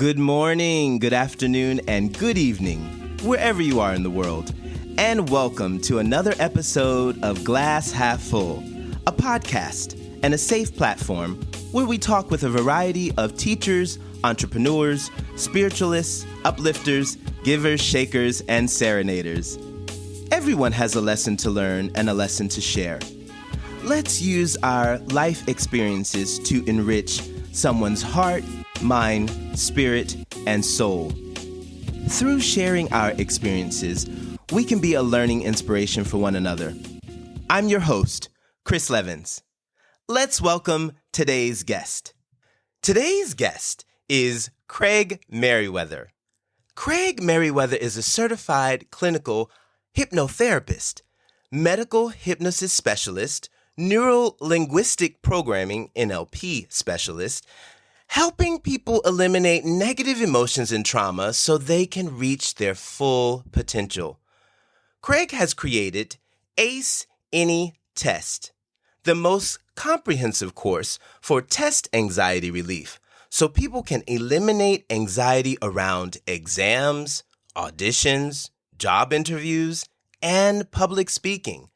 Good morning, good afternoon, and good evening, wherever you are in the world. And welcome to another episode of Glass Half Full, a podcast and a safe platform where we talk with a variety of teachers, entrepreneurs, spiritualists, uplifters, givers, shakers, and serenaders. Everyone has a lesson to learn and a lesson to share. Let's use our life experiences to enrich someone's heart, mind, spirit, and soul. Through sharing our experiences, we can be a learning inspiration for one another. I'm your host, Chris Levins. Let's welcome today's guest. Today's guest is Craig Meriwether. Craig Meriwether is a certified clinical hypnotherapist, medical hypnosis specialist, neuro-linguistic programming NLP specialist, helping people eliminate negative emotions and trauma so they can reach their full potential. Craig has created ACE Any Test, the most comprehensive course for test anxiety relief, so people can eliminate anxiety around exams, auditions, job interviews, and public speaking,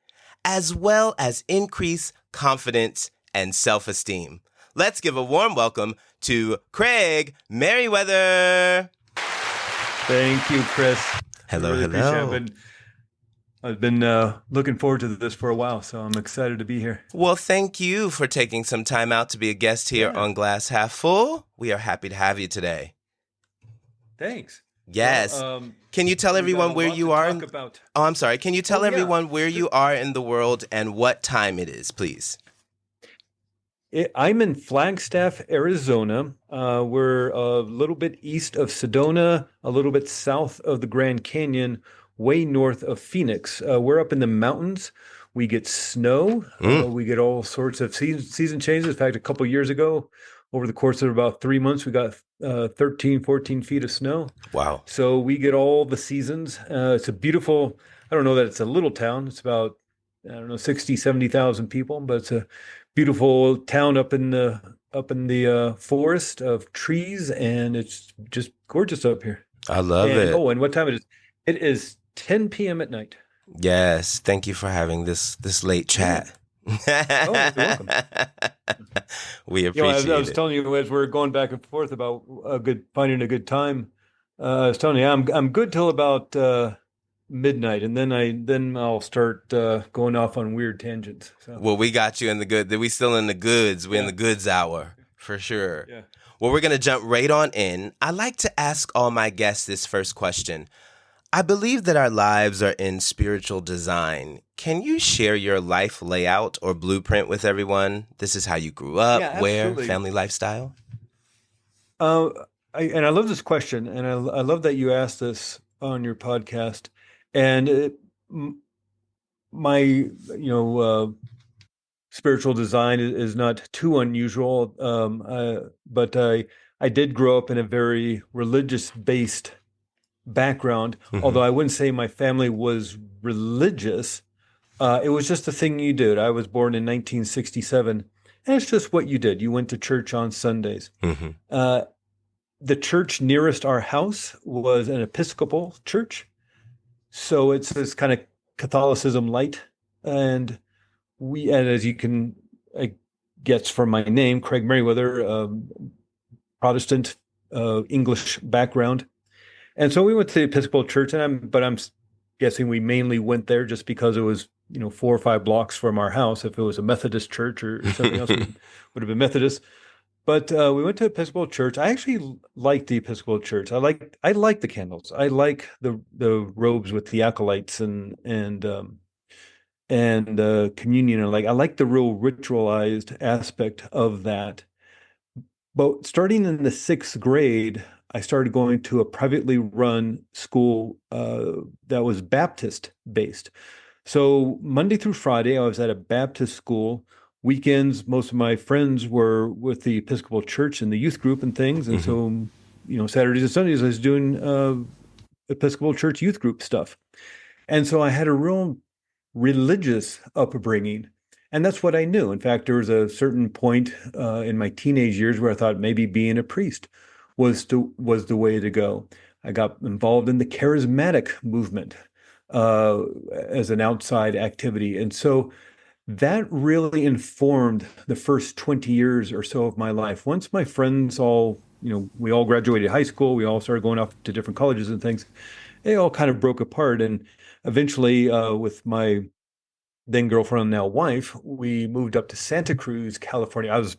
as well as increase confidence and self-esteem. Let's give a warm welcome to Craig Meriwether. Thank you, Chris. Hello, really hello. I've been looking forward to this for a while, so I'm excited to be here. Well, thank you for taking some time out to be a guest here on Glass Half Full. We are happy to have you today. Thanks. Yes. Can you tell everyone where you are? I'm sorry. Can you tell everyone where you are in the world and what time it is, please? I'm in Flagstaff, Arizona. We're a little bit east of Sedona, a little bit south of the Grand Canyon, way north of Phoenix. We're up in the mountains. We get snow. We get all sorts of season changes. In fact, a couple years ago, over the course of about 3 months, we got 13, 14 feet of snow. Wow. So we get all the seasons. It's a beautiful, I don't know that it's a little town. It's about, 60, 70,000 people, but it's a beautiful town up in the forest of trees, and it's just gorgeous up here. I love it. Oh, and what time it is? It is 10 p.m. at night. Yes. Thank you for having this late chat. Oh, you're welcome. We appreciate it. I was telling you as we're going back and forth about finding a good time. I was telling you I'm good till about midnight, and then I'll start going off on weird tangents. So. Well, we got you in the good. We still in the goods. We're in the goods hour for sure. Yeah. Well, we're gonna jump right on in. I like to ask all my guests this first question. I believe that our lives are in spiritual design. Can you share your life layout or blueprint with everyone? This is how you grew up, where, family lifestyle? I love this question, and I love that you asked this on your podcast. And my spiritual design is not too unusual, but I did grow up in a very religious-based background, although I wouldn't say my family was religious. It was just a thing you did. I was born in 1967, and it's just what you did. You went to church on Sundays. The church nearest our house was an Episcopal church, so it's this kind of Catholicism light. And as you can guess from my name, Craig Meriwether, Protestant English background. And so we went to the Episcopal church, but I'm guessing we mainly went there just because it was, 4 or 5 blocks from our house. If it was a Methodist church or something else, we would have been Methodist. But we went to Episcopal church. I actually liked the Episcopal church. I like the candles. I like the robes with the acolytes and communion. I like the real ritualized aspect of that. But starting in the 6th grade, I started going to a privately run school that was Baptist based. So Monday through Friday, I was at a Baptist school. Weekends, most of my friends were with the Episcopal Church in the youth group and things. And so, Saturdays and Sundays, I was doing Episcopal Church youth group stuff. And so I had a real religious upbringing. And that's what I knew. In fact, there was a certain point in my teenage years where I thought maybe being a priest was the way to go. I got involved in the charismatic movement uh, as an outside activity. And so that really informed the first 20 years or so of my life. Once my friends all, we all graduated high school, we all started going off to different colleges and things, they all kind of broke apart. And eventually, with my then girlfriend, now wife, we moved up to Santa Cruz, California. I was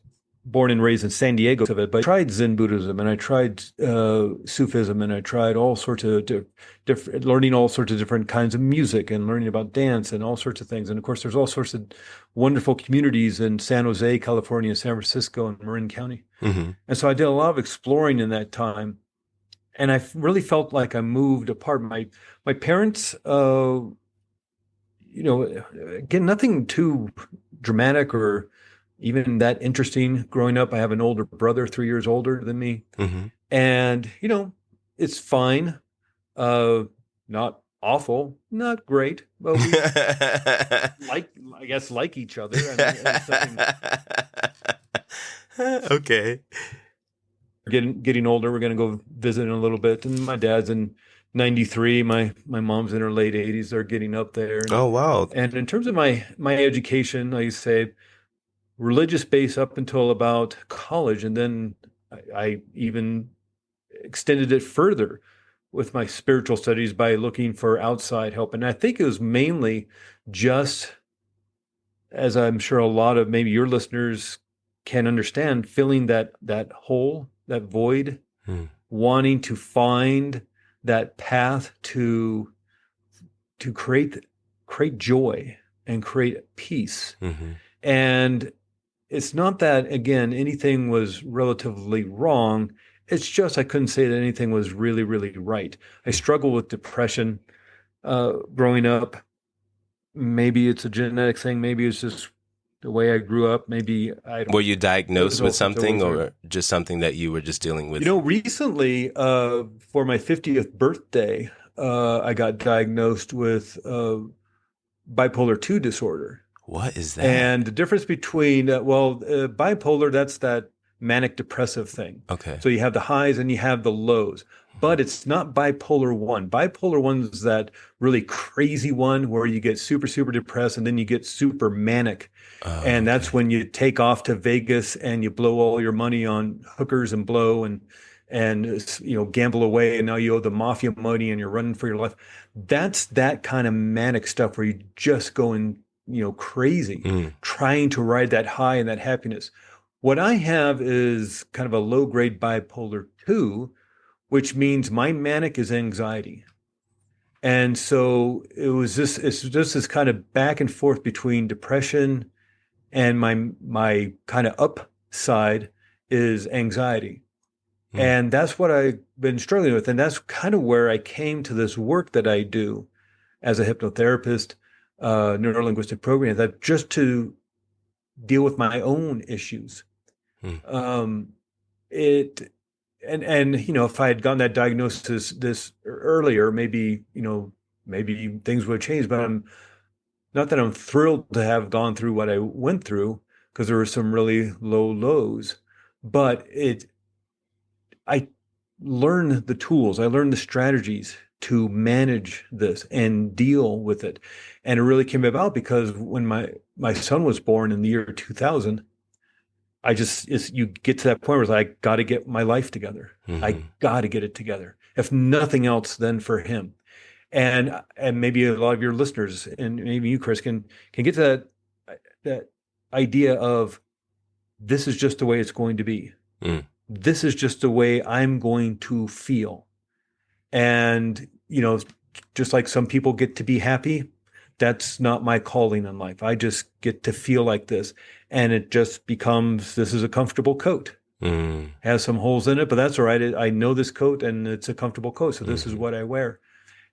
born and raised in San Diego, but I tried Zen Buddhism and I tried Sufism and I tried all sorts of different, learning all sorts of different kinds of music and learning about dance and all sorts of things. And of course, there's all sorts of wonderful communities in San Jose, California, San Francisco, and Marin County. Mm-hmm. And so I did a lot of exploring in that time. And I really felt like I moved apart. My parents, again, nothing too dramatic or even that interesting growing up. I have an older brother, 3 years older than me. Mm-hmm. And, it's fine. Not awful, not great, but we I guess, like each other. Okay. Getting older, we're going to go visit in a little bit. And my dad's in 93. My mom's in her late 80s. They're getting up there. Oh, wow. And in terms of my education, I used to say religious base up until about college. And then I even extended it further with my spiritual studies by looking for outside help. And I think it was mainly just, as I'm sure a lot of maybe your listeners can understand, filling that hole, that void, wanting to find that path to create joy and create peace. Mm-hmm. And it's not that, again, anything was relatively wrong. It's just I couldn't say that anything was really, really right. I struggled with depression growing up. Maybe it's a genetic thing. Maybe it's just the way I grew up. Maybe I don't. Were you diagnosed with something or just something that you were just dealing with? Recently, for my 50th birthday, I got diagnosed with bipolar 2 disorder. What is that? And the difference between, bipolar, that's that manic depressive thing. Okay. So you have the highs and you have the lows, but it's not bipolar 1. Bipolar 1 is that really crazy one where you get super, super depressed and then you get super manic. And that's when you take off to Vegas and you blow all your money on hookers and blow and gamble away, and now you owe the mafia money and you're running for your life. That's that kind of manic stuff where you just going, crazy, trying to ride that high and that happiness. What I have is kind of a low-grade bipolar 2, which means my manic is anxiety. And so it's just this kind of back and forth between depression and my kind of upside is anxiety. And that's what I've been struggling with. And that's kind of where I came to this work that I do as a hypnotherapist, neuro-linguistic programming, that just to deal with my own issues. If I had gotten that diagnosis this earlier, maybe things would have changed, but I'm thrilled to have gone through what I went through, because there were some really low lows, but I learned the tools, I learned the strategies to manage this and deal with it. And it really came about because when my son was born in the year 2000, you get to that point where it's like, I got to get my life together. I got to get it together. If nothing else, then for him. And maybe a lot of your listeners, and maybe you, Chris, can get to that idea of, this is just the way it's going to be. This is just the way I'm going to feel. And, just like some people get to be happy, that's not my calling in life. I just get to feel like this. And it just becomes, this is a comfortable coat. Has some holes in it, but that's all right. I know this coat and it's a comfortable coat. So this is what I wear.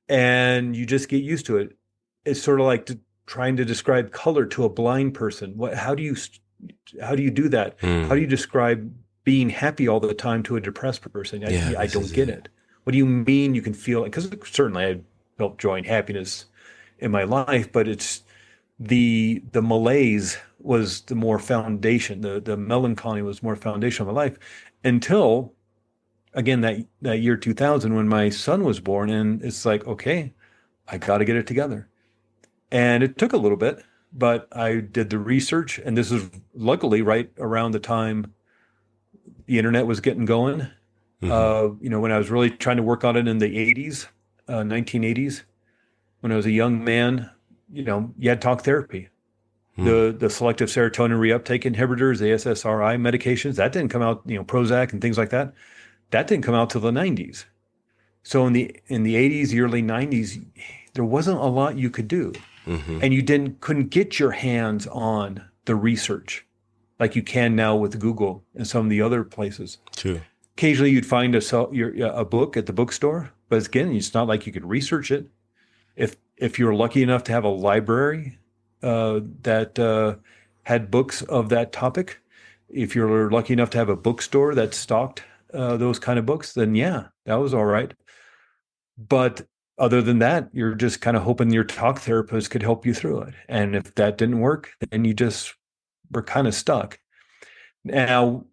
And you just get used to it. It's sort of like trying to describe color to a blind person. How do you do that? How do you describe being happy all the time to a depressed person? I don't get it. What do you mean you can feel it? Because certainly I felt joy and happiness in my life, but it's the malaise was the more foundation. The melancholy was more foundation of my life, until again, that year 2000 when my son was born. And it's like, okay, I got to get it together. And it took a little bit, but I did the research. And this is luckily right around the time the internet was getting going. Mm-hmm. When I was really trying to work on it in the 80s, 1980s, when I was a young man, you had talk therapy. The selective serotonin reuptake inhibitors, the SSRI medications, that didn't come out, Prozac and things like that. That didn't come out till the 90s. So in the 80s, the early 90s, there wasn't a lot you could do. Mm-hmm. And you couldn't get your hands on the research like you can now with Google and some of the other places. True. Occasionally you'd find a book at the bookstore, but again, it's not like you could research it. If you're lucky enough to have a library that had books of that topic, if you're lucky enough to have a bookstore that stocked those kind of books, then yeah, that was all right. But other than that, you're just kind of hoping your talk therapist could help you through it. And if that didn't work, then you just were kind of stuck. Now,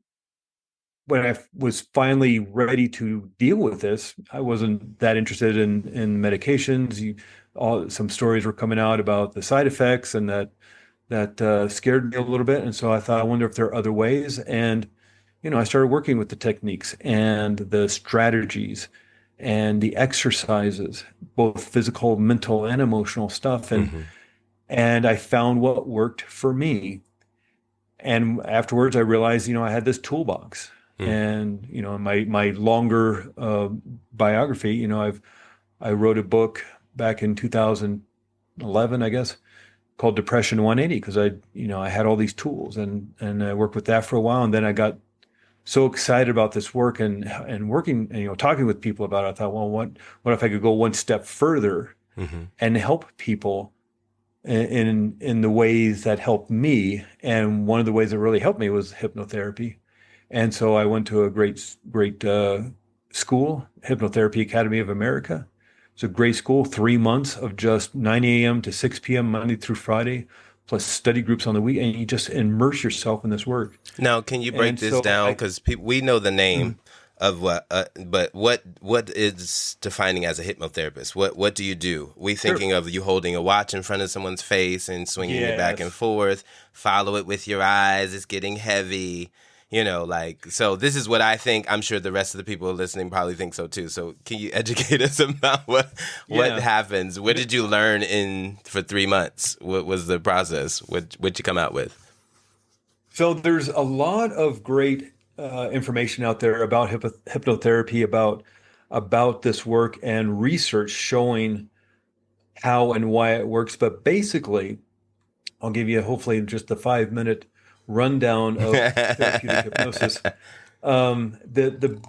when I was finally ready to deal with this, I wasn't that interested in medications. Some stories were coming out about the side effects, and that scared me a little bit. And so I thought, I wonder if there are other ways. And I started working with the techniques and the strategies and the exercises, both physical, mental, and emotional stuff. And I found what worked for me. And afterwards, I realized, I had this toolbox. And my longer biography, I wrote a book back in 2011, I guess, called Depression 180, because I had all these tools, and I worked with that for a while, and then I got so excited about this work and working, and talking with people about it. I thought, well, what if I could go one step further and help people in the ways that helped me? And one of the ways that really helped me was hypnotherapy. And so I went to a great school, Hypnotherapy Academy of America. It's a great school, 3 months of just 9 a.m. to 6 p.m. Monday through Friday, plus study groups on the week, and you just immerse yourself in this work. Now, can you break this down? Because we know the name of what, but what is defining as a hypnotherapist? What do you do? We thinking of you holding a watch in front of someone's face and swinging it back and forth. Follow it with your eyes. It's getting heavy. So this is what I think. I'm sure the rest of the people listening probably think so too. So can you educate us about what happens? What did you learn for 3 months? What was the process? What'd you come out with? So there's a lot of great information out there about hypnotherapy, about this work, and research showing how and why it works. But basically, I'll give you hopefully just the 5-minute rundown of therapeutic hypnosis. The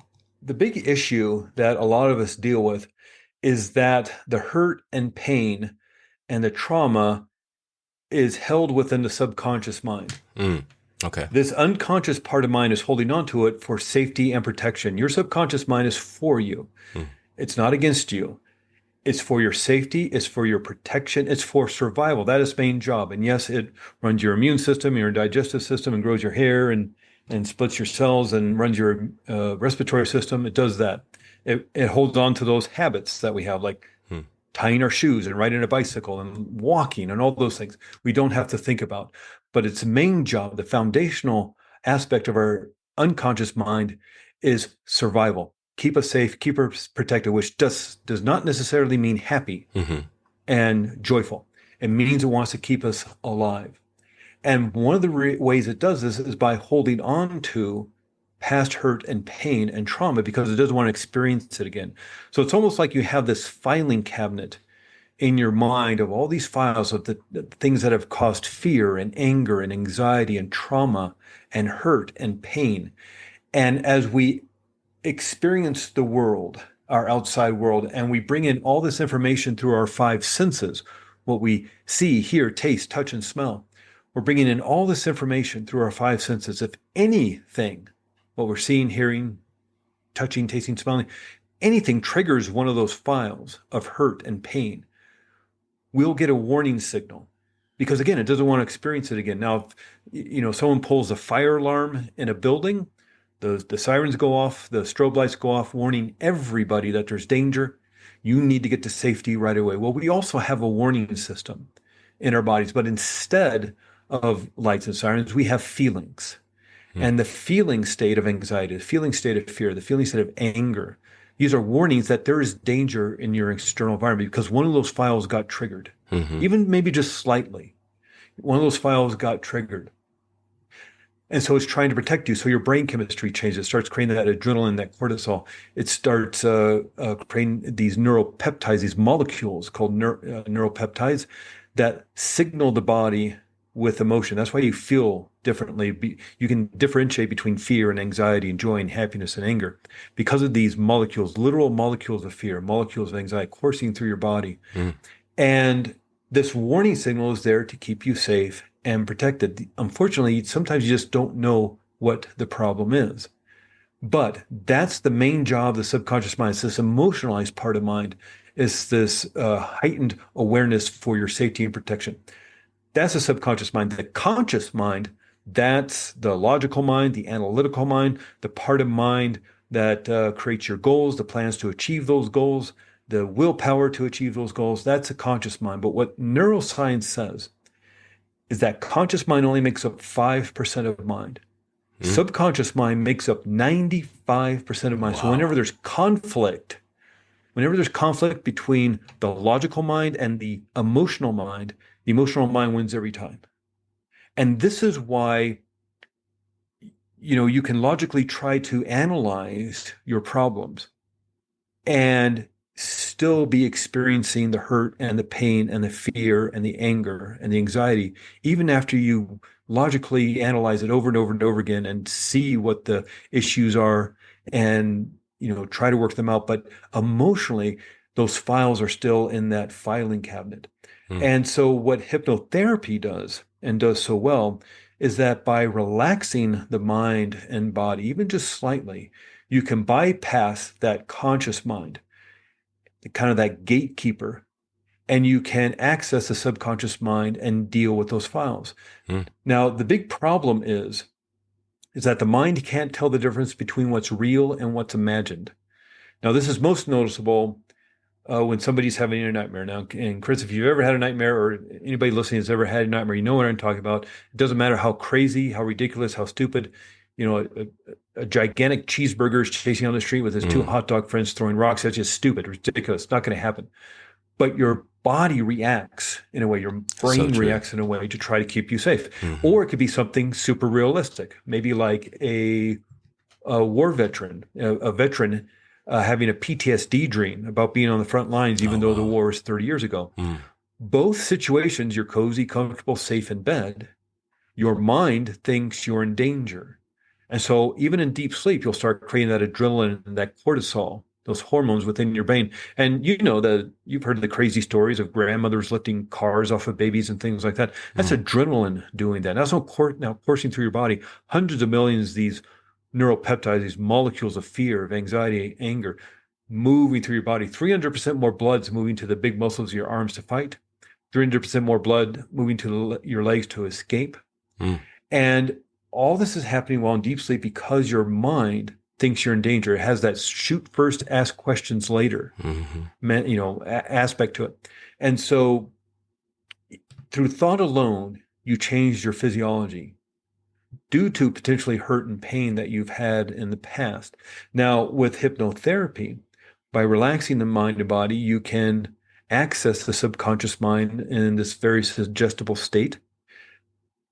big issue that a lot of us deal with is that the hurt and pain and the trauma is held within the subconscious mind. Okay. This unconscious part of mind is holding on to it for safety and protection. Your subconscious mind is for you. It's not against you. It's for your safety. It's for your protection. It's for survival. That is its main job. And yes, it runs your immune system, your digestive system, and grows your hair and splits your cells and runs your respiratory system. It does that. It holds on to those habits that we have, like tying our shoes and riding a bicycle and walking and all those things we don't have to think about. But its main job, the foundational aspect of our unconscious mind, is survival. Keep us safe, keep us protected, which does not necessarily mean happy and joyful. It means it wants to keep us alive. And one of the ways it does this is by holding on to past hurt and pain and trauma, because it doesn't want to experience it again. So it's almost like you have this filing cabinet in your mind of all these files of the things that have caused fear and anger and anxiety and trauma and hurt and pain. And as we experience the world, our outside world, and we bring in all this information through our 5 senses, what we see, hear, taste, touch, and smell, we're bringing in all this information through our 5 senses. If anything, what we're seeing, hearing, touching, tasting, smelling, anything triggers one of those files of hurt and pain, we'll get a warning signal, because again, it doesn't want to experience it again. Now, if someone pulls a fire alarm in a building, The sirens go off, the strobe lights go off, warning everybody that there's danger. You need to get to safety right away. Well, we also have a warning system in our bodies, but instead of lights and sirens, we have feelings. And the feeling state of anxiety, the feeling state of fear, the feeling state of anger, these are warnings that there is danger in your external environment because one of those files got triggered, even maybe just slightly. One of those files got triggered. And so it's trying to protect you. So your brain chemistry changes. It starts creating that adrenaline, that cortisol. It starts creating these neuropeptides, these molecules called neuropeptides that signal the body with emotion. That's why you feel differently. You can differentiate between fear and anxiety and joy and happiness and anger because of these molecules, literal molecules of fear, molecules of anxiety coursing through your body. And this warning signal is there to keep you safe and protected. Unfortunately, sometimes you just don't know what the problem is. But that's the main job of the subconscious mind. It's this emotionalized part of mind. It's this heightened awareness for your safety and protection. That's the subconscious mind. The conscious mind, that's the logical mind, the analytical mind, the part of mind that creates your goals, the plans to achieve those goals, the willpower to achieve those goals. That's a conscious mind. But what neuroscience says is that conscious mind only makes up 5% of mind. Subconscious mind makes up 95% of mind. Wow. So whenever there's conflict between the logical mind and the emotional mind wins every time. And this is why, you can logically try to analyze your problems and still be experiencing the hurt and the pain and the fear and the anger and the anxiety, even after you logically analyze it over and over and over again and see what the issues are and, try to work them out. But emotionally, those files are still in that filing cabinet. And so what hypnotherapy does and does so well is that by relaxing the mind and body, even just slightly, you can bypass that conscious mind, kind of that gatekeeper, and you can access the subconscious mind and deal with those files. Now, the big problem is that the mind can't tell the difference between what's real and what's imagined. Now, this is most noticeable when somebody's having a nightmare. Now, and Chris, if you've ever had a nightmare, or anybody listening has ever had a nightmare, you know what I'm talking about. It doesn't matter how crazy, how ridiculous, how stupid. A gigantic cheeseburger is chasing on the street with his two hot dog friends throwing rocks. That's just stupid, ridiculous. It's not going to happen. But your body reacts in a way, your brain reacts in a way to try to keep you safe. Or it could be something super realistic, maybe like a war veteran, a veteran having a PTSD dream about being on the front lines, even though the war was 30 years ago. Both situations, you're cozy, comfortable, safe in bed. Your mind thinks you're in danger. And so even in deep sleep, you'll start creating that adrenaline and that cortisol, those hormones within your brain. And you've heard of the crazy stories of grandmothers lifting cars off of babies and things like that. That's adrenaline doing that. That's now coursing through your body. Hundreds of millions of these neuropeptides, these molecules of fear, of anxiety, anger, moving through your body. 300% more blood's moving to the big muscles of your arms to fight. 300% more blood moving to your legs to escape. And all this is happening while in deep sleep because your mind thinks you're in danger. It has that shoot first, ask questions later, aspect to it. And so through thought alone, you change your physiology due to potentially hurt and pain that you've had in the past. Now, with hypnotherapy, by relaxing the mind and body, you can access the subconscious mind in this very suggestible state.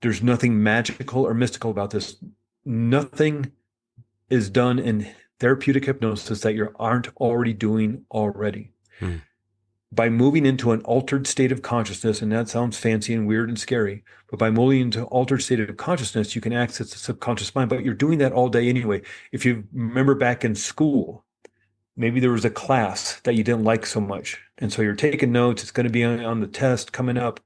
There's nothing magical or mystical about this. Nothing is done in therapeutic hypnosis that you aren't already doing already. By moving into an altered state of consciousness, and that sounds fancy and weird and scary, but by moving into an altered state of consciousness, you can access the subconscious mind, but you're doing that all day anyway. If you remember back in school, maybe there was a class that you didn't like so much, and so you're taking notes, it's going to be on the test coming up,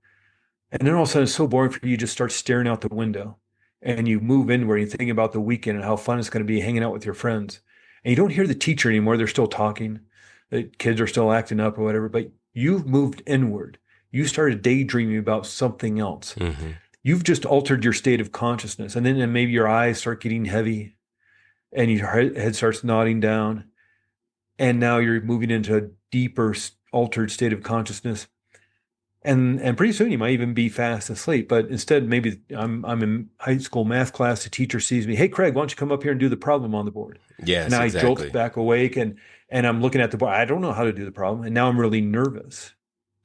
and then all of a sudden it's so boring for you, you just start staring out the window, and you move inward, and you think about the weekend and how fun it's going to be hanging out with your friends, and you don't hear the teacher anymore, they're still talking. The kids are still acting up or whatever, but you've moved inward. You started daydreaming about something else. You've just altered your state of consciousness. And then maybe your eyes start getting heavy and your head starts nodding down. And now you're moving into a deeper, altered state of consciousness. And pretty soon you might even be fast asleep. But instead, maybe I'm in high school math class. The teacher sees me. Hey, Craig, why don't you come up here and do the problem on the board? Yes, And I exactly. jolt back awake and I'm looking at the board. I don't know how to do the problem. And now I'm really nervous.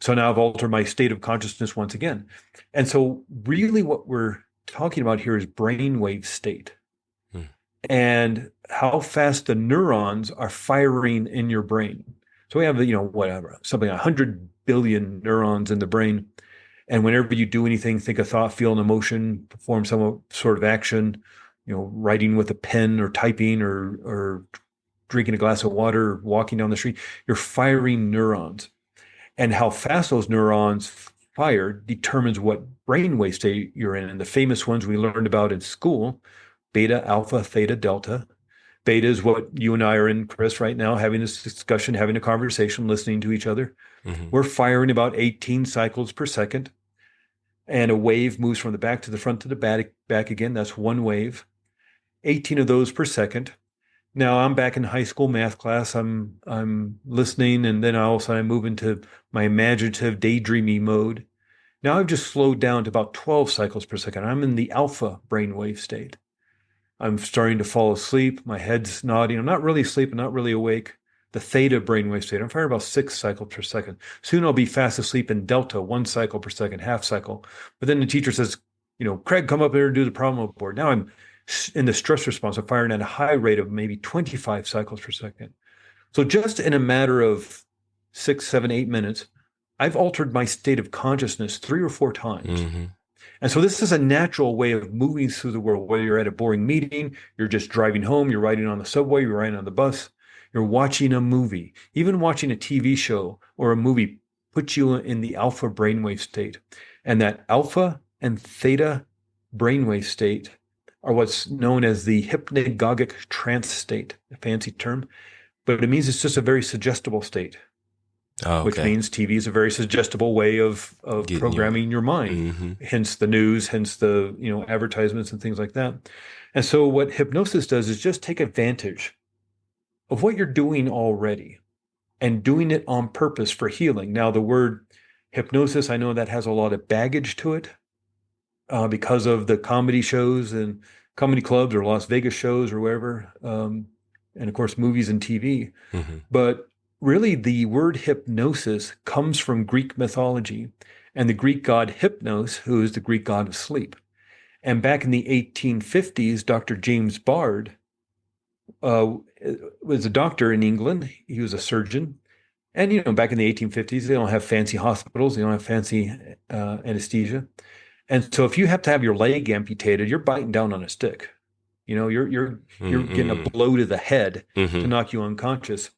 So now I've altered my state of consciousness once again. And so really what we're talking about here is brainwave state and how fast the neurons are firing in your brain. So we have, whatever, something 100 billion neurons in the brain. And whenever you do anything, think a thought, feel an emotion, perform some sort of action, writing with a pen or typing or drinking a glass of water, or walking down the street, you're firing neurons. And how fast those neurons fire determines what brainwave state you're in. And the famous ones we learned about in school, beta, alpha, theta, delta. Beta is what you and I are in, Chris, right now, having this discussion, having a conversation, listening to each other. We're firing about 18 cycles per second. And a wave moves from the back to the front to the back again. That's one wave. 18 of those per second. Now I'm back in high school math class. I'm listening, and then all of a sudden I move into my imaginative, daydreamy mode. Now I've just slowed down to about 12 cycles per second. I'm in the alpha brainwave state. I'm starting to fall asleep. My head's nodding. I'm not really asleep. I'm not really awake. The theta brainwave state, I'm firing about 6 cycles per second. Soon I'll be fast asleep in delta, 1 cycle per second, half cycle. But then the teacher says, Craig, come up here and do the problem board. Now I'm in the stress response. I'm firing at a high rate of maybe 25 cycles per second. So just in a matter of 6, 7, 8 minutes, I've altered my state of consciousness 3 or 4 times. And so this is a natural way of moving through the world, whether you're at a boring meeting, you're just driving home, you're riding on the subway, you're riding on the bus, you're watching a movie, even watching a TV show or a movie puts you in the alpha brainwave state. And that alpha and theta brainwave state are what's known as the hypnagogic trance state, a fancy term, but it means it's just a very suggestible state. Oh, okay. Which means TV is a very suggestible way of programming your mind. Hence the news, hence the advertisements and things like that. And so what hypnosis does is just take advantage of what you're doing already and doing it on purpose for healing. Now, the word hypnosis, I know that has a lot of baggage to it because of the comedy shows and comedy clubs or Las Vegas shows or wherever, and of course movies and TV. But really, the word hypnosis comes from Greek mythology and the Greek god Hypnos, who is the Greek god of sleep. And back in the 1850s, Dr. James Bard was a doctor in England. He was a surgeon. And, back in the 1850s, they don't have fancy hospitals. They don't have fancy anesthesia. And so if you have to have your leg amputated, you're biting down on a stick. You're getting a blow to the head to knock you unconscious.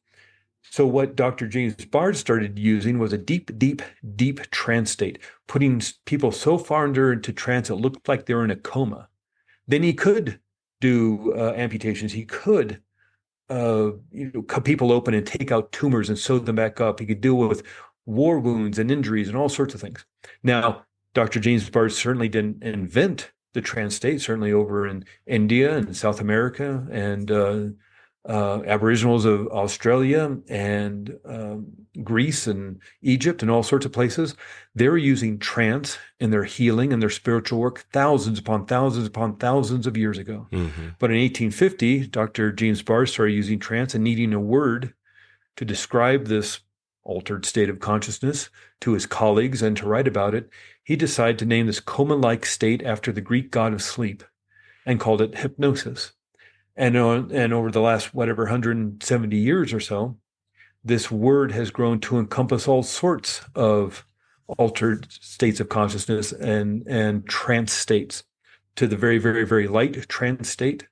So what Dr. James Bard started using was a deep, deep, deep trance state, putting people so far into trance it looked like they were in a coma. Then he could do amputations. He could cut people open and take out tumors and sew them back up. He could deal with war wounds and injuries and all sorts of things. Now, Dr. James Bard certainly didn't invent the trance state, certainly over in India and South America and Aboriginals of Australia and Greece and Egypt and all sorts of places, they're using trance in their healing and their spiritual work thousands upon thousands upon thousands of years ago. But in 1850, Dr. James Bard started using trance and needing a word to describe this altered state of consciousness to his colleagues and to write about it. He decided to name this coma-like state after the Greek god of sleep and called it hypnosis. And over the last, 170 years or so, this word has grown to encompass all sorts of altered states of consciousness and trance states, to the very, very, very light trance state,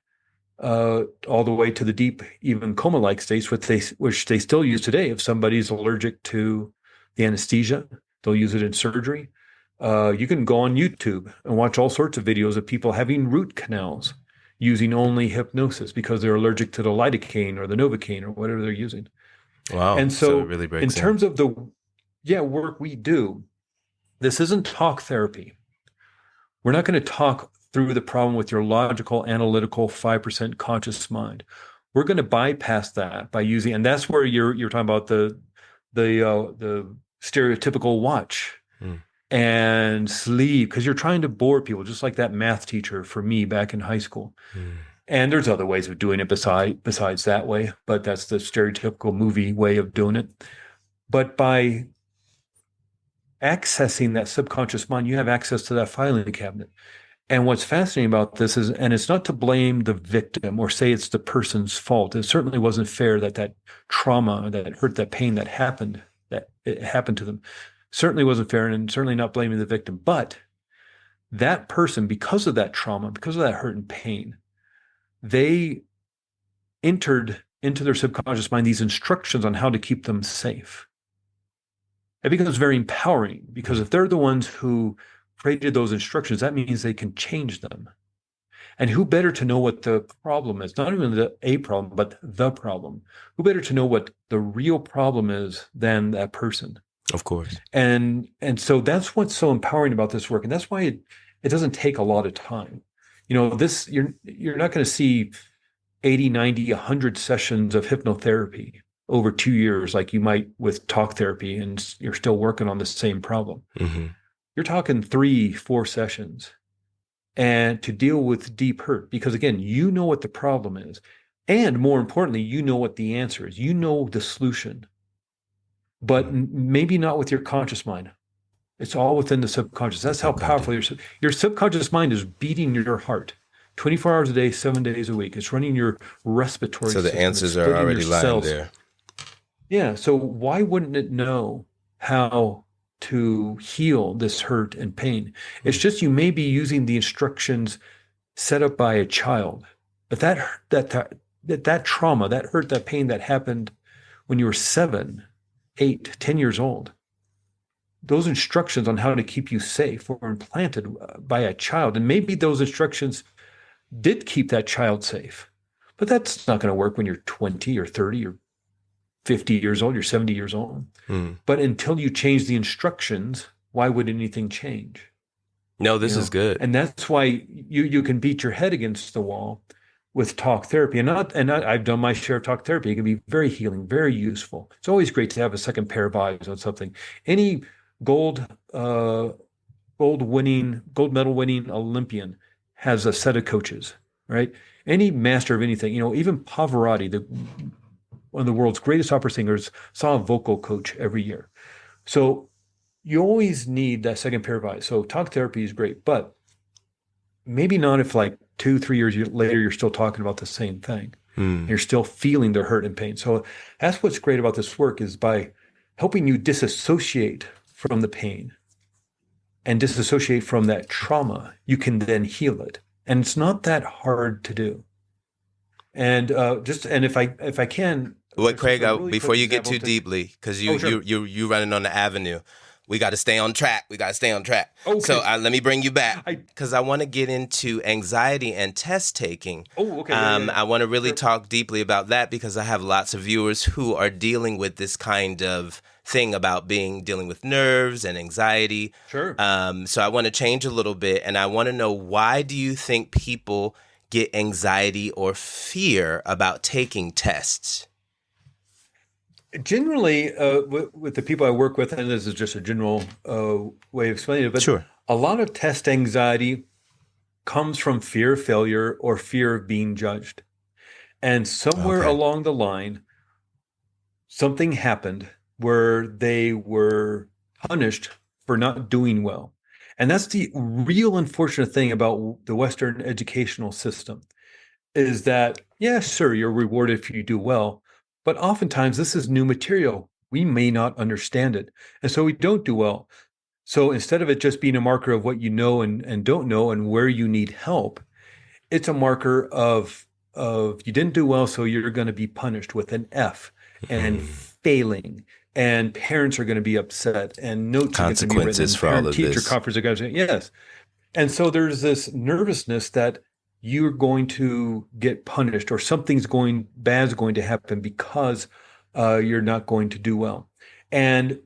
all the way to the deep, even coma-like states, which they still use today. If somebody's allergic to the anesthesia, they'll use it in surgery. You can go on YouTube and watch all sorts of videos of people having root canals using only hypnosis because they're allergic to the lidocaine or the novocaine or whatever they're using. Wow. And so it really breaks in terms of the work we do, this isn't talk therapy. We're not going to talk through the problem with your logical, analytical 5% conscious mind. We're going to bypass that by using, and that's where you're talking about the stereotypical watch and sleep, because you're trying to bore people, just like that math teacher for me back in high school. And there's other ways of doing it besides that way, but that's the stereotypical movie way of doing it. But by accessing that subconscious mind, you have access to that filing cabinet. And what's fascinating about this is, and it's not to blame the victim or say it's the person's fault. It certainly wasn't fair that trauma, that hurt, that pain that it happened to them, certainly wasn't fair, and certainly not blaming the victim. But that person, because of that trauma, because of that hurt and pain, they entered into their subconscious mind these instructions on how to keep them safe. It becomes very empowering, because if they're the ones who created those instructions, that means they can change them. And who better to know what the problem is? Not even a problem, but the problem. Who better to know what the real problem is than that person? Of course. And so that's what's so empowering about this work. And that's why it doesn't take a lot of time. You're not going to see 80, 90, 100 sessions of hypnotherapy over 2 years like you might with talk therapy, and you're still working on the same problem. You're talking 3-4 sessions, and to deal with deep hurt, because again, you know what the problem is. And more importantly, you know what the answer is. You know the solution, but maybe not with your conscious mind. It's all within the subconscious. That's how powerful your subconscious mind is, beating your heart 24 hours a day, 7 days a week. It's running your respiratory system. So the answers are already lying there. Yeah. So why wouldn't it know how to heal this hurt and pain? It's just, you may be using the instructions set up by a child, but that trauma, that hurt, that pain that happened when you were 7, 8, 10 years old, those instructions on how to keep you safe were implanted by a child. And maybe those instructions did keep that child safe, but that's not going to work when you're 20 or 30 or 50 years old, you're 70 years old. But until you change the instructions, why would anything change? No, this is good. And that's why you can beat your head against the wall with talk therapy. And I've done my share of talk therapy. It can be very healing, very useful. It's always great to have a second pair of eyes on something. Any gold medal winning Olympian has a set of coaches, right? Any master of anything, even Pavarotti, one of the world's greatest opera singers, saw a vocal coach every year. So you always need that second pair of eyes. So talk therapy is great, but maybe not if like 2-3 years later, you're still talking about the same thing. You're still feeling the hurt and pain. So that's what's great about this work, is by helping you disassociate from the pain and disassociate from that trauma, you can then heal it. And it's not that hard to do. And if I can, wait, Craig, before you get too deeply, because you running on the avenue, we got to stay on track. Okay. So let me bring you back, because I want to get into anxiety and test taking. Oh, okay. I want to really talk deeply about that, because I have lots of viewers who are dealing with this kind of thing about dealing with nerves and anxiety. Sure. So I want to change a little bit, and I want to know, why do you think people get anxiety or fear about taking tests? Generally, with the people I work with, and this is just a general way of explaining it, but sure, a lot of test anxiety comes from fear of failure or fear of being judged. And somewhere along the line, something happened where they were punished for not doing well. And that's the real unfortunate thing about the Western educational system, is that, yeah, sure, you're rewarded if you do well, but oftentimes this is new material. We may not understand it, and so we don't do well. So instead of it just being a marker of what you know and don't know and where you need help, it's a marker of you didn't do well, so you're going to be punished with an F and failing. And parents are going to be upset, and notes are going to be written. Consequences for all of teacher this. conference are going to say, yes. And so there's this nervousness that you're going to get punished, or something's bad's going to happen because you're not going to do well. And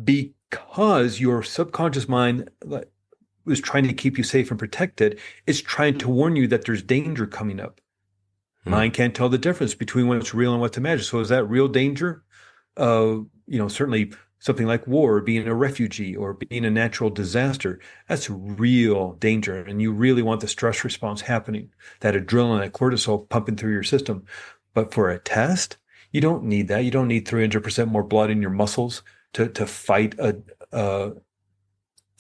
because your subconscious mind, is trying to keep you safe and protected. It's trying to warn you that there's danger coming up. Mind can't tell the difference between what's real and what's imagined. So is that real danger? Certainly something like war, being a refugee, or being a natural disaster. That's real danger. And you really want the stress response happening, that adrenaline, that cortisol pumping through your system. But for a test, you don't need that. You don't need 300% more blood in your muscles to fight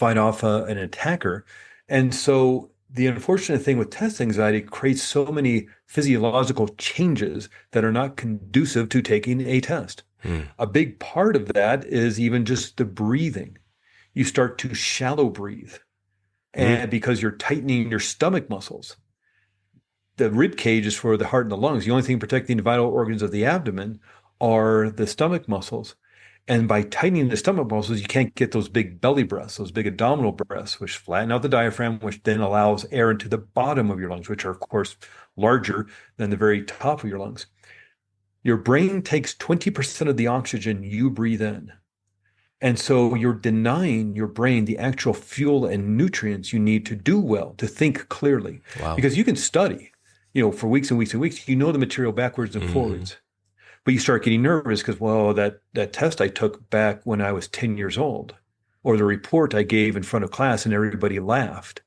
off an attacker. And so the unfortunate thing with test anxiety creates so many physiological changes that are not conducive to taking a test. A big part of that is even just the breathing. You start to shallow breathe, and because you're tightening your stomach muscles. The rib cage is for the heart and the lungs. The only thing protecting the vital organs of the abdomen are the stomach muscles. And by tightening the stomach muscles, you can't get those big belly breaths, those big abdominal breaths, which flatten out the diaphragm, which then allows air into the bottom of your lungs, which are, of course, larger than the very top of your lungs. Your brain takes 20% of the oxygen you breathe in. And so you're denying your brain the actual fuel and nutrients you need to do well, to think clearly. Wow. Because you can study, for weeks and weeks and weeks, the material backwards and forwards. But you start getting nervous because, that test I took back when I was 10 years old, or the report I gave in front of class and everybody laughed.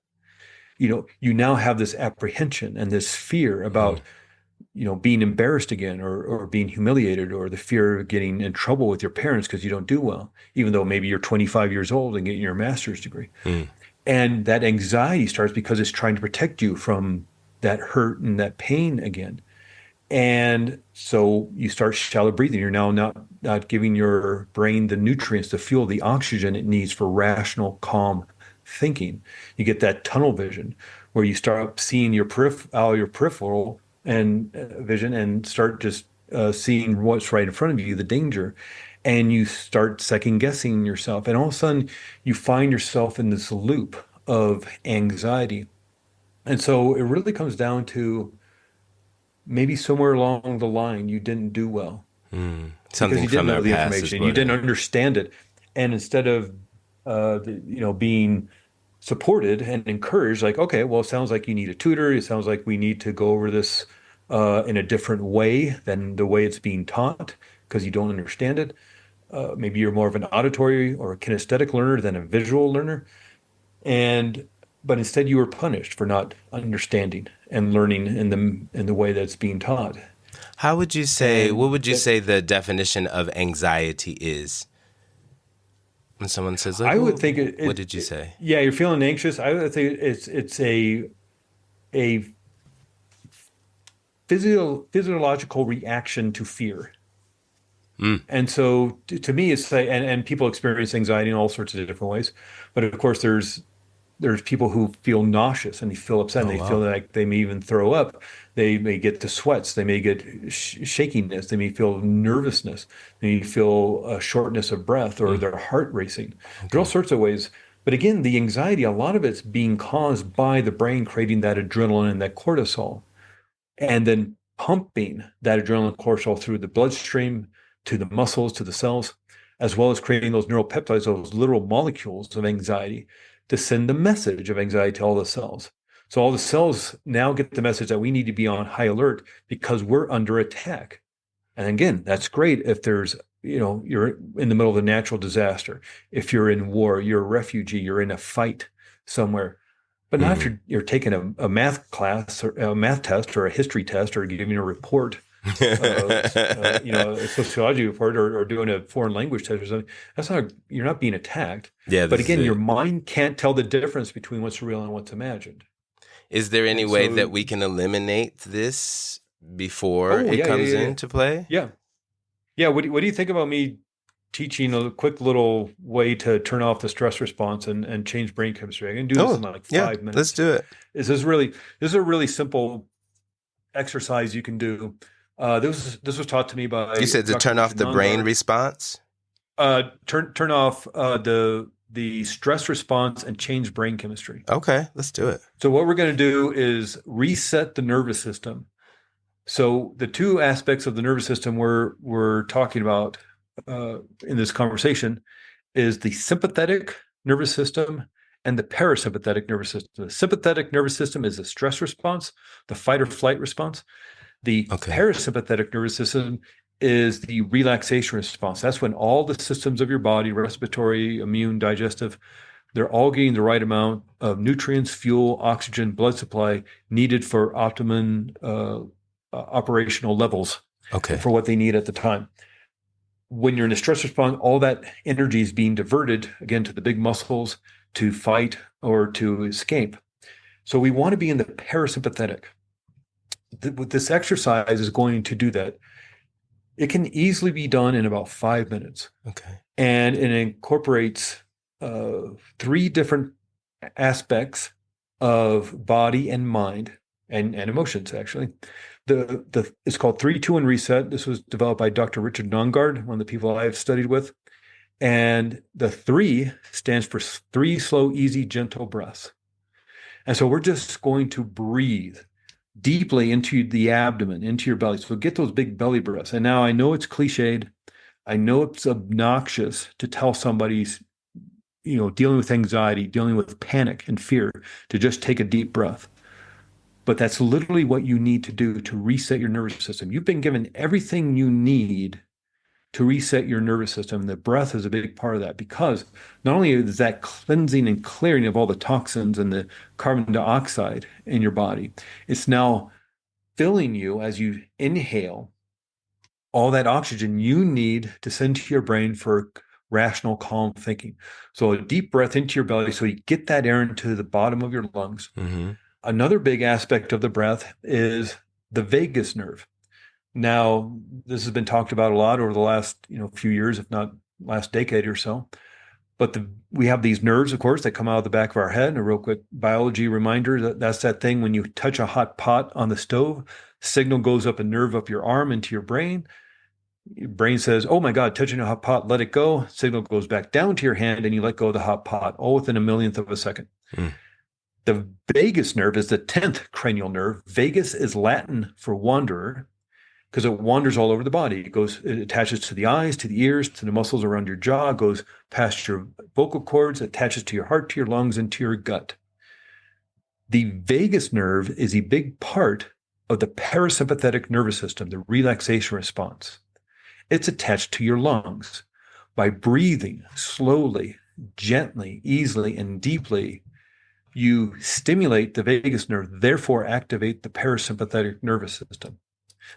You now have this apprehension and this fear about, being embarrassed again, or being humiliated, or the fear of getting in trouble with your parents because you don't do well, even though maybe you're 25 years old and getting your master's degree. And that anxiety starts because it's trying to protect you from that hurt and that pain again. And so you start shallow breathing. You're now not giving your brain the nutrients, the fuel, the oxygen it needs for rational, calm thinking. You get that tunnel vision where you start seeing your peripheral and vision, and start just seeing what's right in front of you, the danger. And you start second guessing yourself. And all of a sudden you find yourself in this loop of anxiety. And so it really comes down to, maybe somewhere along the line you didn't do well. Something because you didn't from know our the past information, you didn't understand it, and instead of being supported and encouraged, like, okay, well, it sounds like you need a tutor. It sounds like we need to go over this in a different way than the way it's being taught because you don't understand it. Maybe you're more of an auditory or a kinesthetic learner than a visual learner, but instead you were punished for not understanding and learning in the way that's being taught. What would you say the definition of anxiety is? When someone says, like, I would think what did you say? Yeah, you're feeling anxious. I would think it's a physiological reaction to fear. And so to me, it's like, and people experience anxiety in all sorts of different ways. But of course, there's people who feel nauseous and they feel upset, and they feel like they may even throw up. They may get the sweats. They may get shakiness. They may feel nervousness. They may feel shortness of breath, or their heart racing. There are all sorts of ways. But again, the anxiety, a lot of it's being caused by the brain creating that adrenaline and that cortisol, and then pumping that adrenaline and cortisol through the bloodstream to the muscles, to the cells, as well as creating those neuropeptides, those little molecules of anxiety, to send the message of anxiety to all the cells. So all the cells now get the message that we need to be on high alert because we're under attack. And again, that's great if there's, you're in the middle of a natural disaster. If you're in war, you're a refugee, you're in a fight somewhere. But not if you're taking a math class, or a math test, or a history test, or giving a report, a sociology report, or doing a foreign language test or something. You're not being attacked. Yeah. But again, your mind can't tell the difference between what's real and what's imagined. Is there any way that we can eliminate this before it comes into play? Yeah. Yeah. What do you think about me teaching a quick little way to turn off the stress response and change brain chemistry? I can do this in like 5 minutes. Let's do it. This is a really simple exercise you can do. This was taught to me by. You said to turn off the brain response? Turn off the stress response and change brain chemistry. Okay, let's do it. So what we're going to do is reset the nervous system. So the two aspects of the nervous system we're talking about in this conversation is the sympathetic nervous system and the parasympathetic nervous system. The sympathetic nervous system is the stress response, the fight or flight response. The parasympathetic nervous system is the relaxation response. That's when all the systems of your body, respiratory, immune, digestive, they're all getting the right amount of nutrients, fuel, oxygen, blood supply needed for optimum operational levels for what they need at the time. When you're in a stress response, all that energy is being diverted, again, to the big muscles to fight or to escape. So we want to be in the parasympathetic. This exercise is going to do that. It can easily be done in about 5 minutes. And it incorporates 3 different aspects of body and mind and emotions, actually. It's called 3-2-1 Reset. This was developed by Dr. Richard Nongard, one of the people I've studied with. And the 3 stands for 3 slow, easy, gentle breaths. And so we're just going to breathe deeply into the abdomen, into your belly. So get those big belly breaths. And now I know it's cliched. I know it's obnoxious to tell somebody's, dealing with anxiety, dealing with panic and fear, to just take a deep breath. But that's literally what you need to do to reset your nervous system. You've been given everything you need to reset your nervous system. And the breath is a big part of that, because not only is that cleansing and clearing of all the toxins and the carbon dioxide in your body, it's now filling you as you inhale all that oxygen you need to send to your brain for rational, calm thinking. So a deep breath into your belly so you get that air into the bottom of your lungs. Another big aspect of the breath is the vagus nerve. Now, this has been talked about a lot over the last few years, if not last decade or so. But we have these nerves, of course, that come out of the back of our head. A real quick biology reminder, that's that thing when you touch a hot pot on the stove, signal goes up a nerve up your arm into your brain. Your brain says, oh my God, touching a hot pot, let it go. Signal goes back down to your hand and you let go of the hot pot, all within a millionth of a second. The vagus nerve is the 10th cranial nerve. Vagus is Latin for wanderer, because it wanders all over the body. It attaches to the eyes, to the ears, to the muscles around your jaw, goes past your vocal cords, attaches to your heart, to your lungs, and to your gut. The vagus nerve is a big part of the parasympathetic nervous system, the relaxation response. It's attached to your lungs. By breathing slowly, gently, easily, and deeply, you stimulate the vagus nerve, therefore activate the parasympathetic nervous system.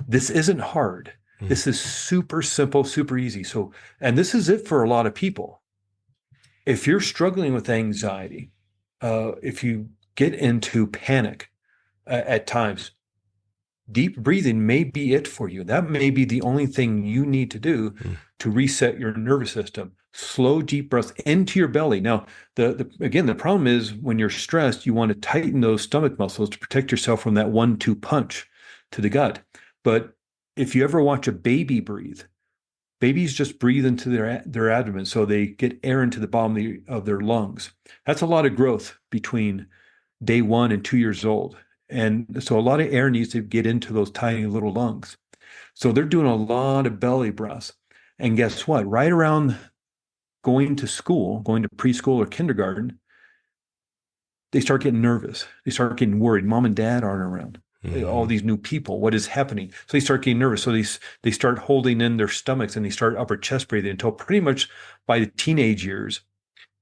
This isn't hard. This is super simple, super easy. And this is it for a lot of people. If you're struggling with anxiety, if you get into panic at times, deep breathing may be it for you. That may be the only thing you need to do to reset your nervous system. Slow, deep breaths into your belly. Now, the problem is when you're stressed, you want to tighten those stomach muscles to protect yourself from that 1-2 punch to the gut. But if you ever watch a baby breathe, babies just breathe into their abdomen so they get air into the bottom of their lungs. That's a lot of growth between day 1 and 2 years old. And so a lot of air needs to get into those tiny little lungs. So they're doing a lot of belly breaths. And guess what? Right around going to school, going to preschool or kindergarten, they start getting nervous. They start getting worried. Mom and dad aren't around. All these new people, what is happening? So they start getting nervous. So they start holding in their stomachs and they start upper chest breathing until pretty much by the teenage years,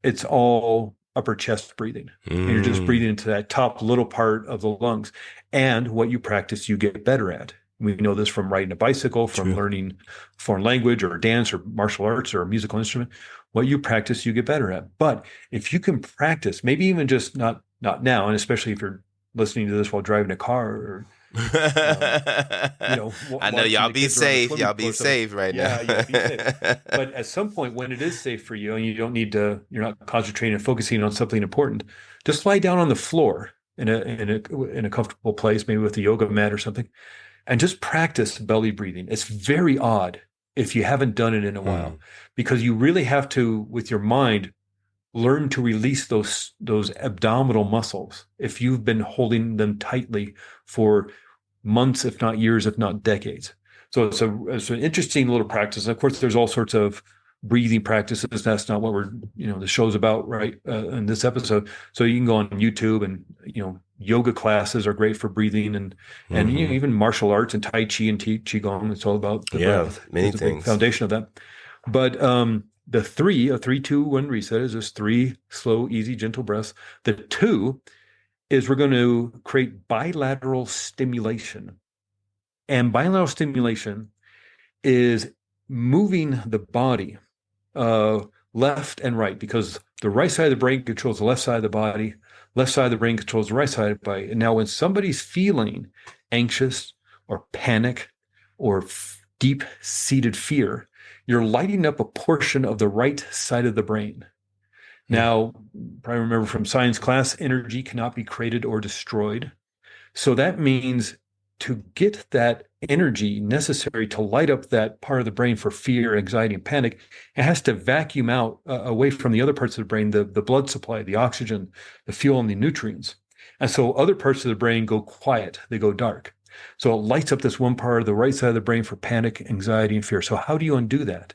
it's all upper chest breathing. And you're just breathing into that top little part of the lungs. And what you practice, you get better at. We know this from riding a bicycle, from learning foreign language or dance or martial arts or a musical instrument. What you practice, you get better at. But if you can practice, maybe even just not now, and especially if you're listening to this while driving a car or I know y'all be safe. Y'all be safe right now. Yeah, be safe. But at some point when it is safe for you and you don't need to, you're not concentrating and focusing on something important, just lie down on the floor in a comfortable place, maybe with a yoga mat or something, and just practice belly breathing. It's very odd if you haven't done it in a while, because you really have to, with your mind, learn to release those abdominal muscles if you've been holding them tightly for months, if not years, if not decades. So it's an interesting little practice. And of course, there's all sorts of breathing practices. That's not what the show's about, right? In this episode. So you can go on YouTube, and, yoga classes are great for breathing, and even martial arts and Tai Chi and Qigong. It's all about the breath. Many It's a things. big foundation of that. But the a 3, 2, 1 reset is just 3 slow, easy, gentle breaths. The 2 is we're going to create bilateral stimulation. And bilateral stimulation is moving the body left and right, because the right side of the brain controls the left side of the body, left side of the brain controls the right side of the body. And now when somebody's feeling anxious or panic or deep-seated fear, you're lighting up a portion of the right side of the brain. Now, probably remember from science class, energy cannot be created or destroyed. So that means to get that energy necessary to light up that part of the brain for fear, anxiety, and panic, it has to vacuum out away from the other parts of the brain, the blood supply, the oxygen, the fuel, and the nutrients. And so other parts of the brain go quiet, they go dark. So it lights up this one part of the right side of the brain for panic, anxiety, and fear. So how do you undo that?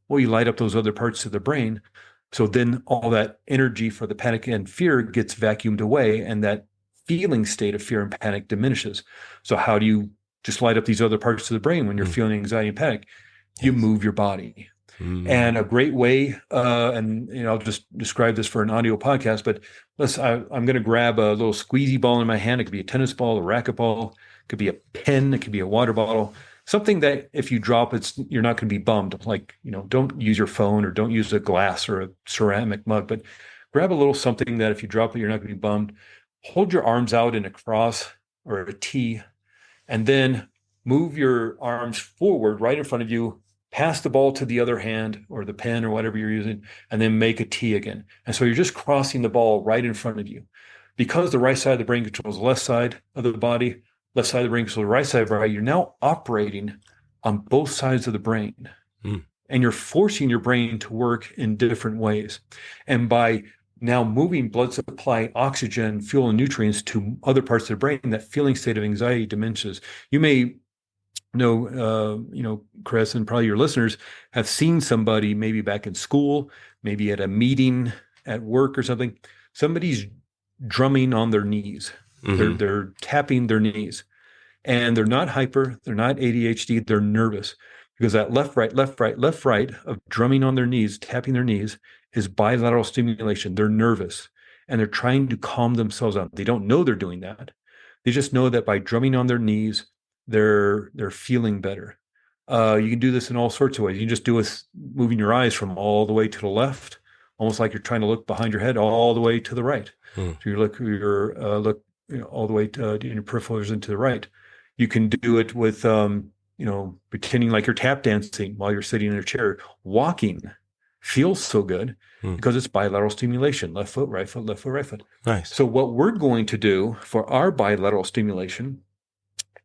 Well, you light up those other parts of the brain. So then all that energy for the panic and fear gets vacuumed away, and that feeling state of fear and panic diminishes. So how do you just light up these other parts of the brain when you're feeling anxiety and panic? You move your body. And a great way, and I'll just describe this for an audio podcast, but I'm going to grab a little squeezy ball in my hand. It could be a tennis ball, a racquetball, it could be a pen, it could be a water bottle. Something that if you drop, you're not going to be bummed. Like, don't use your phone, or don't use a glass or a ceramic mug, but grab a little something that if you drop it, you're not going to be bummed. Hold your arms out in a cross or a T, and then move your arms forward right in front of you, pass the ball to the other hand or the pen or whatever you're using, and then make a T again. And so you're just crossing the ball right in front of you. Because the right side of the brain controls the left side of the body, left side of the brain controls the right side of the body, you're now operating on both sides of the brain. And you're forcing your brain to work in different ways. And by now moving blood supply, oxygen, fuel, and nutrients to other parts of the brain, that feeling state of anxiety diminishes. You may know, Chris, and probably your listeners have seen somebody maybe back in school, maybe at a meeting at work or something. Somebody's drumming on their knees. They're tapping their knees, and they're not hyper. They're not ADHD. They're nervous, because that left, right, left, right, left, right of drumming on their knees, tapping their knees, is bilateral stimulation. They're nervous, and they're trying to calm themselves down. They don't know they're doing that. They just know that by drumming on their knees, they're feeling better. You can do this in all sorts of ways. You can just do with moving your eyes from all the way to the left, almost like you're trying to look behind your head, all the way to the right. So you look all the way to your peripherals into the right. You can do it with pretending like you're tap dancing while you're sitting in a chair. Walking feels so good because it's bilateral stimulation. Left foot, right foot, left foot, right foot. Nice. So what we're going to do for our bilateral stimulation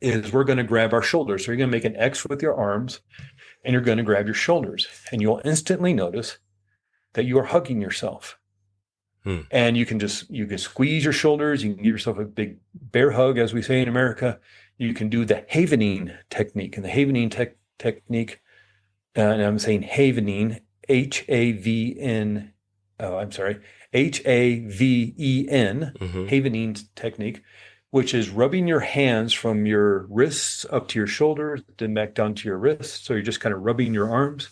is we're going to grab our shoulders. So you're going to make an X with your arms, and you're going to grab your shoulders. And you'll instantly notice that you are hugging yourself. And you can squeeze your shoulders. You can give yourself a big bear hug, as we say in America. You can do the havening technique. And the havening technique, and I'm saying havening, Haven, havening technique, which is rubbing your hands from your wrists up to your shoulders, then back down to your wrists. So you're just kind of rubbing your arms.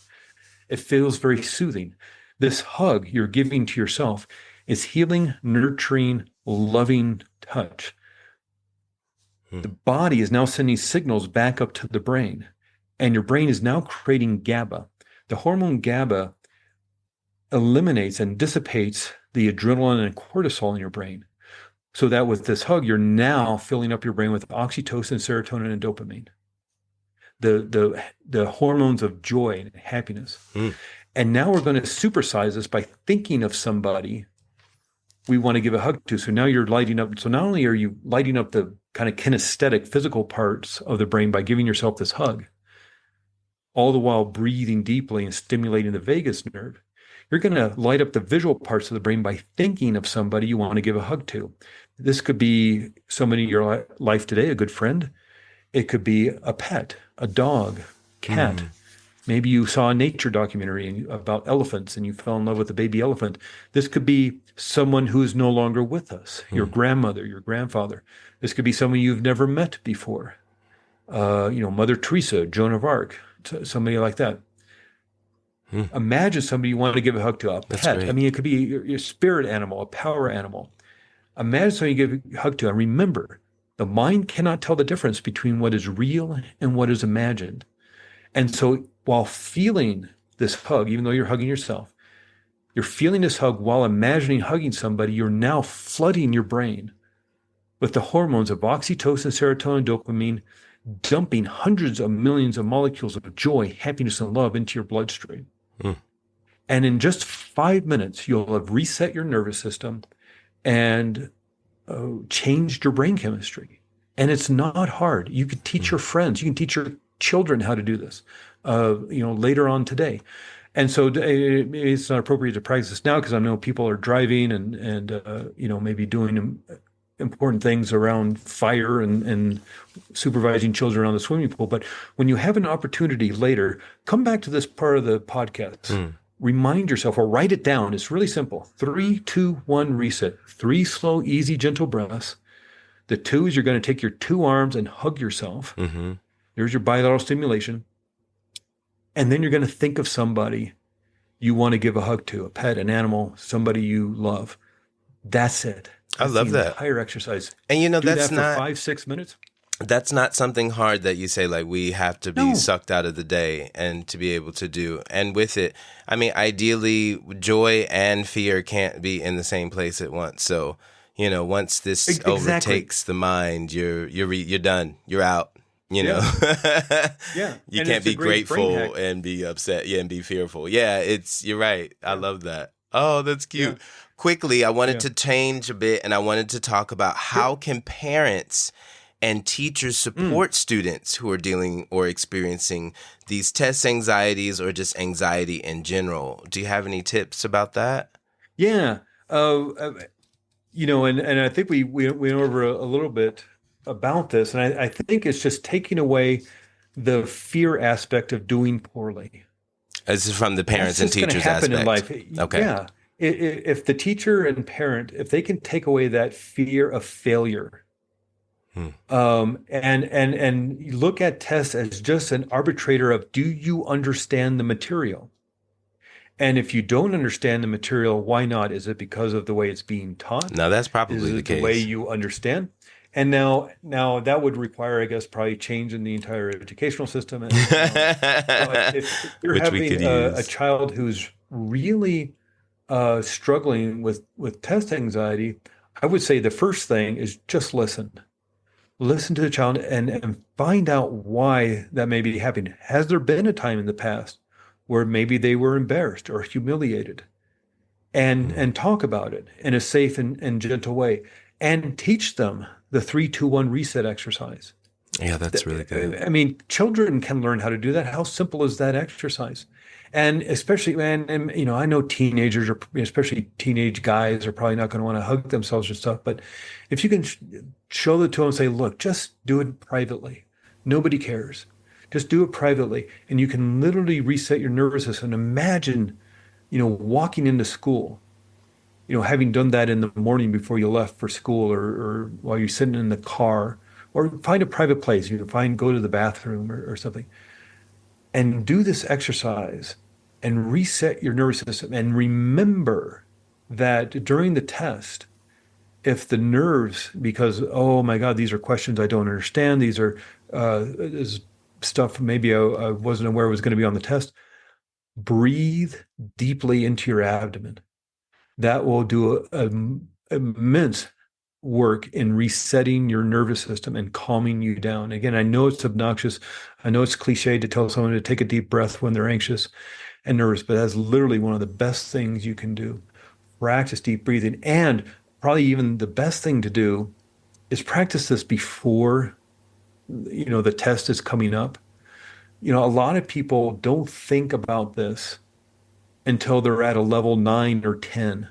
It feels very soothing. This hug you're giving to yourself is healing, nurturing, loving touch. The body is now sending signals back up to the brain, and your brain is now creating GABA. The hormone GABA eliminates and dissipates the adrenaline and cortisol in your brain, so that with this hug, you're now filling up your brain with oxytocin, serotonin, and dopamine, the hormones of joy and happiness. And now we're going to supersize this by thinking of somebody we want to give a hug to. So now you're lighting up. So not only are you lighting up the kind of kinesthetic physical parts of the brain by giving yourself this hug, all the while breathing deeply and stimulating the vagus nerve, you're going to light up the visual parts of the brain by thinking of somebody you want to give a hug to. This could be somebody in your life today, a good friend. It could be a pet, a dog, cat. Maybe you saw a nature documentary about elephants and you fell in love with a baby elephant. This could be someone who is no longer with us, your grandmother, your grandfather. This could be someone you've never met before. Mother Teresa, Joan of Arc, somebody like that. Imagine somebody you want to give a hug to, a That's pet. I great. mean, it could be your spirit animal, a power animal. Imagine somebody you give a hug to. And remember, the mind cannot tell the difference between what is real and what is imagined. And so while feeling this hug, even though you're hugging yourself, you're feeling this hug while imagining hugging somebody, you're now flooding your brain with the hormones of oxytocin, serotonin, dopamine, dumping hundreds of millions of molecules of joy, happiness, and love into your bloodstream. And in just 5 minutes, you'll have reset your nervous system and changed your brain chemistry. And it's not hard. You can teach your friends, you can teach your children how to do this, later on today. And so it's not appropriate to practice this now because I know people are driving and maybe doing important things around fire and supervising children around the swimming pool. But when you have an opportunity later, come back to this part of the podcast. Remind yourself or write it down. It's really simple. 3, 2, 1, reset. 3 slow, easy, gentle breaths. The 2 is you're going to take your 2 arms and hug yourself. There's your bilateral stimulation. And then you're going to think of somebody you want to give a hug to, a pet, an animal, somebody you love. That's it. I love the that. Entire exercise. And Do that's that not for 5-6 minutes. That's not something hard that you say, like, we have to be sucked out of the day and to be able to do. And with it, I mean, ideally, joy and fear can't be in the same place at once. So, once this overtakes the mind, you're done. You're out. Yeah. You And can't it's a be great brain grateful hack. and be upset. Yeah, and be fearful. Yeah, you're right. I love that. Oh, that's cute. Yeah. Quickly, I wanted to change a bit, and I wanted to talk about how can parents and teachers support students who are dealing or experiencing these test anxieties or just anxiety in general. Do you have any tips about that? Yeah. And I think we went over a little bit about this, and I think it's just taking away the fear aspect of doing poorly. This is from the parents and That's just going to teachers happen aspect. in life. Okay. Yeah. If the teacher and parent, if they can take away that fear of failure, and look at tests as just an arbitrator of, do you understand the material? And if you don't understand the material, why not? Is it because of the way it's being taught? No, that's probably Is the it case. the way you understand? And now that would require, I guess, probably change in the entire educational system. And, but if you're Which we having could a use. child who's really struggling with test anxiety, I would say the first thing is just listen. Listen to the child and find out why that may be happening. Has there been a time in the past where maybe they were embarrassed or humiliated? And talk about it in a safe and gentle way. And teach them the 3, 2, 1 reset exercise. Yeah, that's really good. I mean, children can learn how to do that. How simple is that exercise? And especially, I know teenagers, or especially teenage guys, are probably not going to want to hug themselves or stuff. But if you can show it to them and say, look, just do it privately. Nobody cares. Just do it privately. And you can literally reset your nervous system. Imagine, walking into school, having done that in the morning before you left for school or while you're sitting in the car, or find a private place, go to the bathroom or something, and do this exercise and reset your nervous system. And remember that during the test, if the nerves, because, oh my God, these are questions I don't understand, these are is stuff maybe I wasn't aware was going to be on the test, breathe deeply into your abdomen. That will do immense work in resetting your nervous system and calming you down. Again, I know it's obnoxious. I know it's cliche to tell someone to take a deep breath when they're anxious and nervous, but that's literally one of the best things you can do. Practice deep breathing. And probably even the best thing to do is practice this before, the test is coming up. A lot of people don't think about this until they're at a level 9 or 10.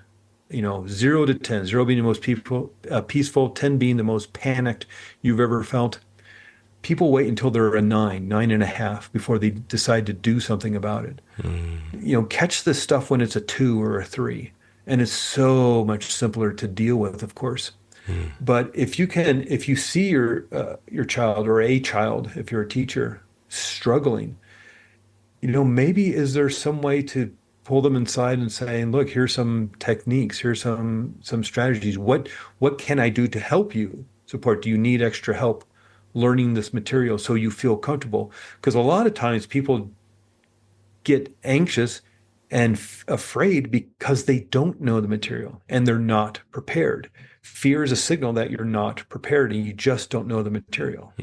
0 to 10, 0 being the most peaceful, 10 being the most panicked you've ever felt. people wait until they're a 9.5 before they decide to do something about it. Catch this stuff when it's a 2 or a 3. And it's so much simpler to deal with, of course. But if you see your child or a child, if you're a teacher, struggling, maybe is there some way to pull them inside and saying, look, here's some techniques, here's some strategies. What can I do to help you support? Do you need extra help learning this material so you feel comfortable? Because a lot of times people get anxious and afraid because they don't know the material and they're not prepared. Fear is a signal that you're not prepared and you just don't know the material.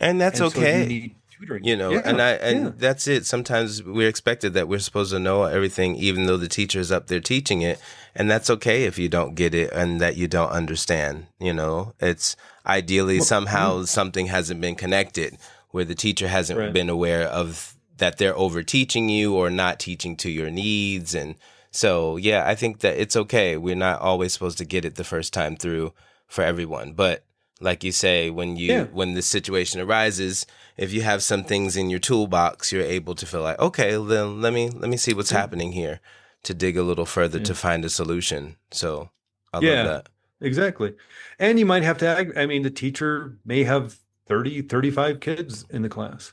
And that's and okay. So you need tutoring. And that's it. Sometimes we're expected that we're supposed to know everything, even though the teacher's up there teaching it. And that's okay if you don't get it and that you don't understand. It's ideally somehow something hasn't been connected where the teacher hasn't been aware of that they're over teaching you or not teaching to your needs. And so, yeah, I think that it's okay. We're not always supposed to get it the first time through for everyone. But like you say, when this situation arises, if you have some things in your toolbox, you're able to feel like, okay, then let me see what's happening here, to dig a little further to find a solution. So I love that. Exactly. And you might have to, the teacher may have 30, 35 kids in the class.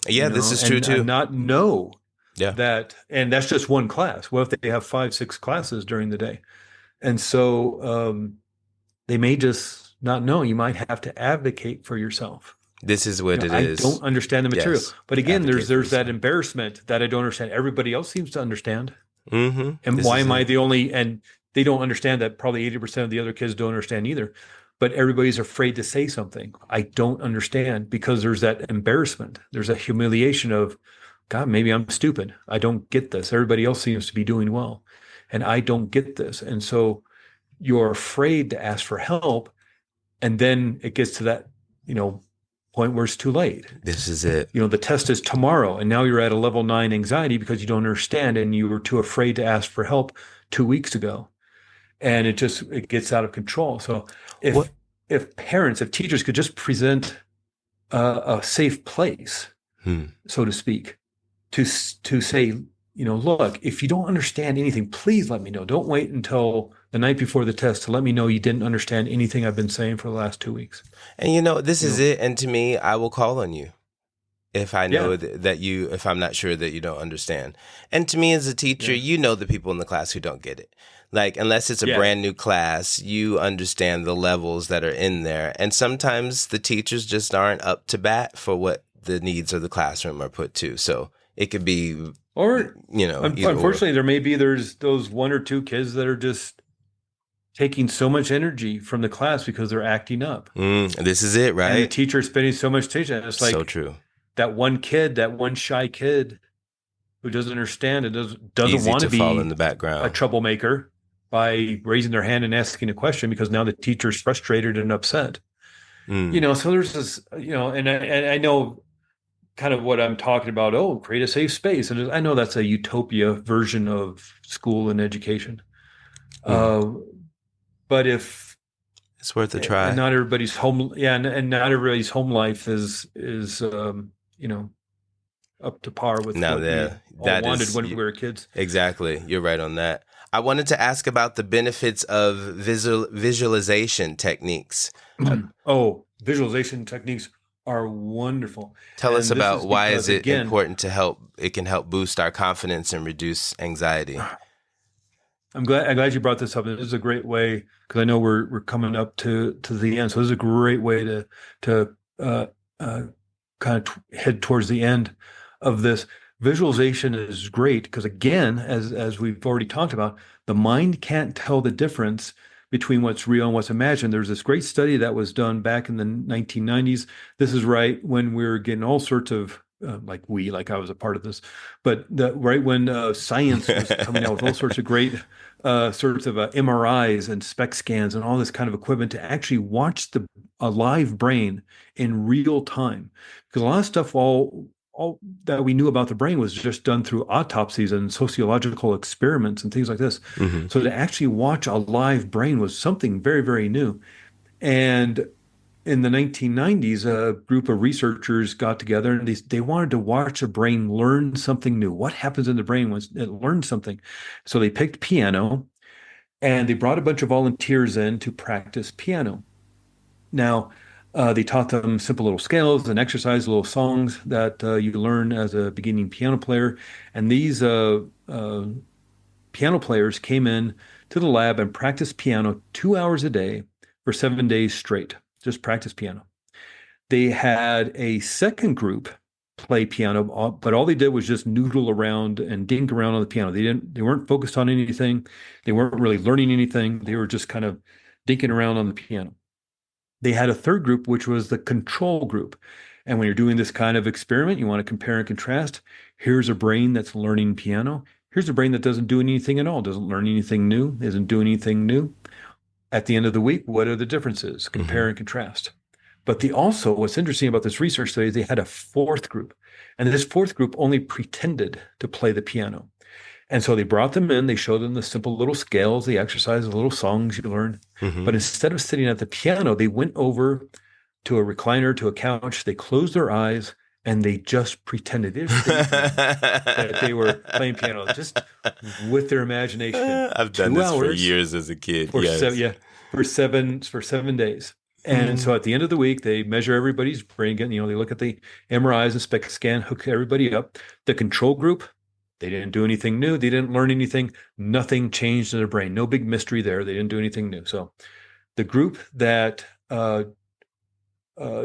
Yeah, this is true too. And not know that, and that's just one class. What if they have 5, 6 classes during the day? And so they may just not know. You might have to advocate for yourself. This is what it is. I don't understand the material. Yes. But again, there's that embarrassment that I don't understand. Everybody else seems to understand. Mm-hmm. And why am I the only, and they don't understand that probably 80% of the other kids don't understand either. But everybody's afraid to say something. I don't understand, because there's that embarrassment. There's a humiliation of, God, maybe I'm stupid. I don't get this. Everybody else seems to be doing well, and I don't get this. And so you're afraid to ask for help. And then it gets to that, point where it's too late. This is it. The test is tomorrow, and now you're at a level 9 anxiety because you don't understand and you were too afraid to ask for help 2 weeks ago. And it gets out of control. So if teachers could just present a safe place, so to speak, to say, look, if you don't understand anything, please let me know. Don't wait until the night before the test to let me know you didn't understand anything I've been saying for the last 2 weeks. And this is it. And to me, I will call on you if I know if I'm not sure that you don't understand. And to me as a teacher, the people in the class who don't get it. Like, unless it's a brand new class, you understand the levels that are in there. And sometimes the teachers just aren't up to bat for what the needs of the classroom are put to. So it could be, unfortunately, there's those 1 or 2 kids that are just taking so much energy from the class because they're acting up. This is it, right? And the teacher's spending so much attention. It's like, so true. That one shy kid who doesn't understand and doesn't want to be fall in the background, a troublemaker, by raising their hand and asking a question, because now the teacher's frustrated and upset. So there's this, and I know kind of what I'm talking about. Oh, create a safe space. And I know that's a utopia version of school and education. But if it's worth a try, and not everybody's home. Yeah. And not everybody's home life is up to par with what we all wanted when we were kids. Exactly. You're right on that. I wanted to ask about the benefits of visualization techniques. Visualization techniques are wonderful. Tell us about why is it important to help? It can help boost our confidence and reduce anxiety. I'm glad you brought this up. This is a great way, because I know we're coming up to the end. So this is a great way to kind of head towards the end of this. Visualization is great because, again, as we've already talked about, the mind can't tell the difference between what's real and what's imagined. There's this great study that was done back in the 1990s. This is right when we were getting all sorts of, like I was a part of this, but right when science was coming out with all sorts of great sorts of MRIs and SPECT scans and all this kind of equipment to actually watch a live brain in real time. Because a lot of stuff, all that we knew about the brain was just done through autopsies and sociological experiments and things like this. So to actually watch a live brain was something very, very new. And in the 1990s, a group of researchers got together and they wanted to watch the brain learn something new. What happens in the brain when it learns something? So they picked piano and they brought a bunch of volunteers in to practice piano. Now, they taught them simple little scales and exercise, little songs that you learn as a beginning piano player. And these piano players came in to the lab and practiced piano 2 hours a day for 7 days straight, just practice piano. They had a second group play piano, but all they did was just noodle around and dink around on the piano. They weren't focused on anything. They weren't really learning anything. They were just kind of dinking around on the piano. They had a third group, which was the control group. And when you're doing this kind of experiment, you want to compare and contrast. Here's a brain that's learning piano. Here's a brain that doesn't do anything at all, doesn't learn anything new, isn't doing anything new. At the end of the week, what are the differences? Compare and contrast. But what's interesting about this research study is they had a fourth group. And this fourth group only pretended to play the piano. And so they brought them in, they showed them the simple little scales, the exercises, the little songs you learn. But instead of sitting at the piano, they went over to a recliner, to a couch, they closed their eyes, and they just pretended that they were playing piano, just with their imagination. I've done this for years as a kid. For 7 days. And so at the end of the week, they measure everybody's brain again. They look at the MRIs and SPECT scan, hook everybody up. The control group, they didn't do anything new. They didn't learn anything. Nothing changed in their brain. No big mystery there. They didn't do anything new. So the group that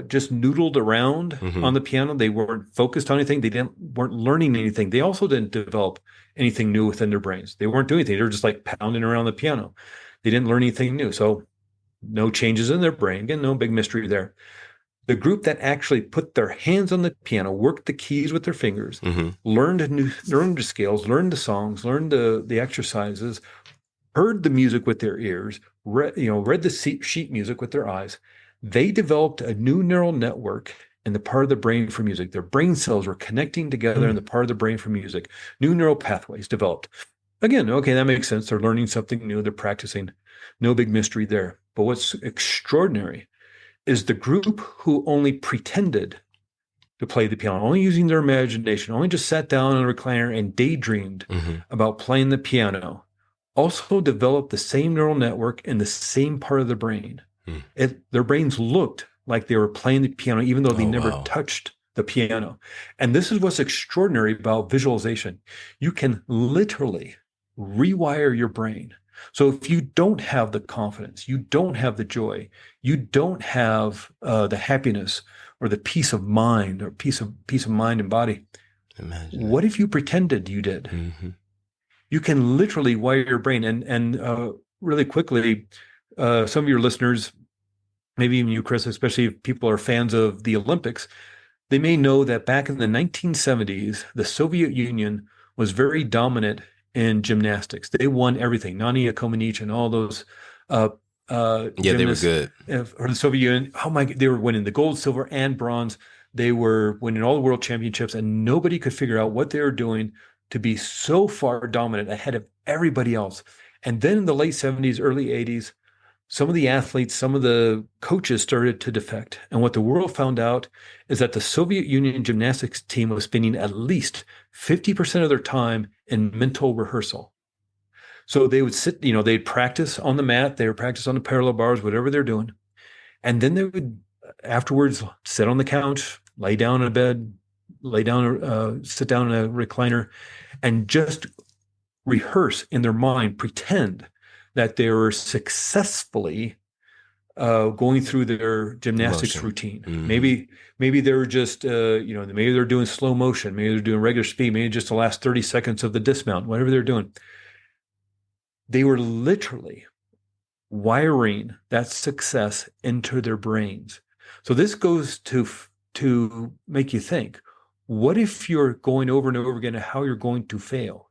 just noodled around on the piano, they weren't focused on anything. They weren't learning anything. They also didn't develop anything new within their brains. They weren't doing anything. They were just like pounding around the piano. They didn't learn anything new. So no changes in their brain. Again, no big mystery there. The group that actually put their hands on the piano, worked the keys with their fingers, learned the scales, learned the songs, learned the exercises, heard the music with their ears, read the sheet music with their eyes. They developed a new neural network in the part of the brain for music. Their brain cells were connecting together in the part of the brain for music. New neural pathways developed. Again, okay, that makes sense. They're learning something new. They're practicing. No big mystery there. But what's extraordinary is the group who only pretended to play the piano, only using their imagination, only just sat down in a recliner and daydreamed about playing the piano, also developed the same neural network in the same part of the brain. Their brains looked like they were playing the piano, even though they never touched the piano. And this is what's extraordinary about visualization. You can literally rewire your brain. So if you don't have the confidence, you don't have the joy, you don't have the happiness or the peace of mind or peace of mind and body, what if you pretended you did? You can literally wire your brain. And really quickly, some of your listeners, maybe even you, Chris, especially if people are fans of the Olympics, they may know that back in the 1970s, the Soviet Union was very dominant in gymnastics. They won everything. Nania Comaneci and all those they were good. For the Soviet Union, they were winning the gold, silver, and bronze. They were winning all the world championships, and nobody could figure out what they were doing to be so far dominant ahead of everybody else. And then in the late 70s, early 80s, some of the athletes, some of the coaches started to defect. And what the world found out is that the Soviet Union gymnastics team was spending at least 50% of their time in mental rehearsal. So they would sit, they'd practice on the mat, they would practice on the parallel bars, whatever they're doing. And then they would afterwards sit on the couch, lay down in a bed, sit down in a recliner, and just rehearse in their mind, pretend that they were successfully going through their gymnastics routine. Maybe they were just, maybe they're doing slow motion, maybe they're doing regular speed, maybe just the last 30 seconds of the dismount, whatever they're doing. They were literally wiring that success into their brains. So this goes to make you think, what if you're going over and over again how you're going to fail?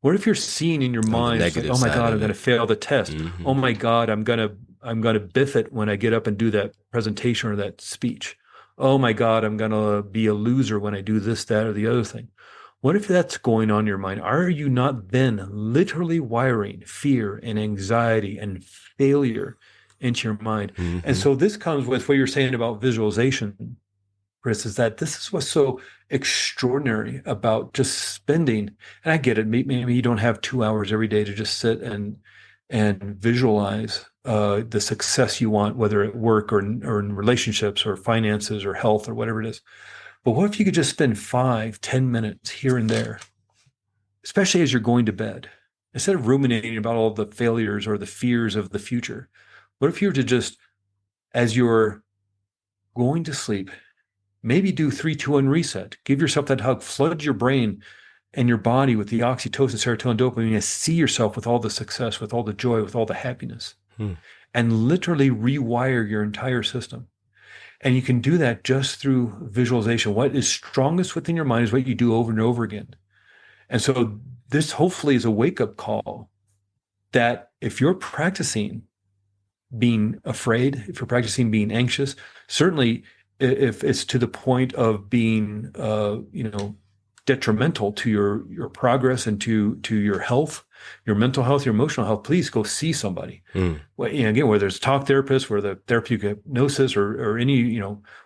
What if you're seeing in your mind, like, oh my God, I'm going to fail the test. Oh my God, I'm going to biff it when I get up and do that presentation or that speech. Oh my God, I'm going to be a loser when I do this, that, or the other thing. What if that's going on in your mind? Are you not then literally wiring fear and anxiety and failure into your mind. Mm-hmm. And so this comes with what you're saying about visualization, Chris, is that this is what's so extraordinary about just spending, and I get it, maybe you don't have 2 hours every day to just sit and visualize the success you want, whether at work or in relationships or finances or health or whatever it is. But what if you could just spend 5-10 minutes here and there, especially as you're going to bed, instead of ruminating about all the failures or the fears of the future? What if you were to just, as you're going to sleep, maybe do 3-2-1 reset, give yourself that hug, flood your brain and your body with the oxytocin, serotonin, dopamine, and see yourself with all the success, with all the joy, with all the happiness, and literally rewire your entire system. And you can do that just through visualization. What is strongest within your mind is what you do over and over again. And so this hopefully is a wake-up call that if you're practicing being afraid, if you're practicing being anxious, certainly if it's to the point of being, detrimental to your progress and to your health, your mental health, your emotional health, please go see somebody. Well, again, whether it's talk therapist, whether the therapeutic hypnosis or any,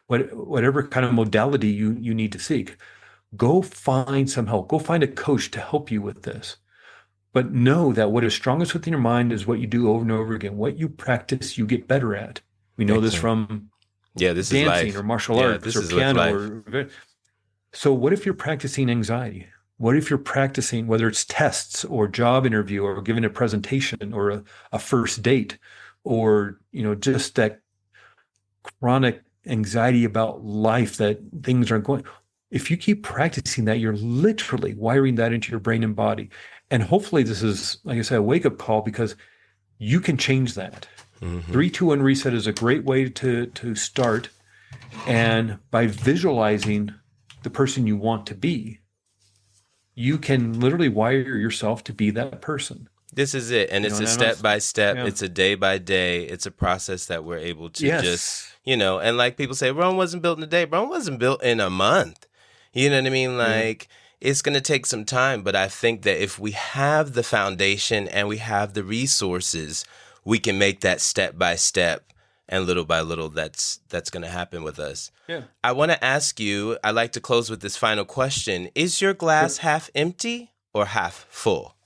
whatever kind of modality you need to seek, go find some help. Go find a coach to help you with this. But know that what is strongest within your mind is what you do over and over again. What you practice, you get better at. We know this from this dancing is life. or martial arts or piano. So what if you're practicing anxiety? What if you're practicing, whether it's tests or job interview or giving a presentation or a first date, or just that chronic anxiety about life, that things aren't going. If you keep practicing that, you're literally wiring that into your brain and body. And hopefully this is, like I said, a wake-up call, because you can change that. 3-2-1 reset is a great way to start. And by visualizing the person you want to be, you can literally wire yourself to be that person. This is it. And it's a step by step. It's a day by day. It's a process that we're able to just, and like people say, Rome wasn't built in a day. Rome wasn't built in a month. You know what I mean? Like, it's going to take some time. But I think that if we have the foundation and we have the resources, we can make that step by step. And little by little, that's going to happen with us. Yeah. I want to ask you, I like to close with this final question. Is your glass half empty or half full?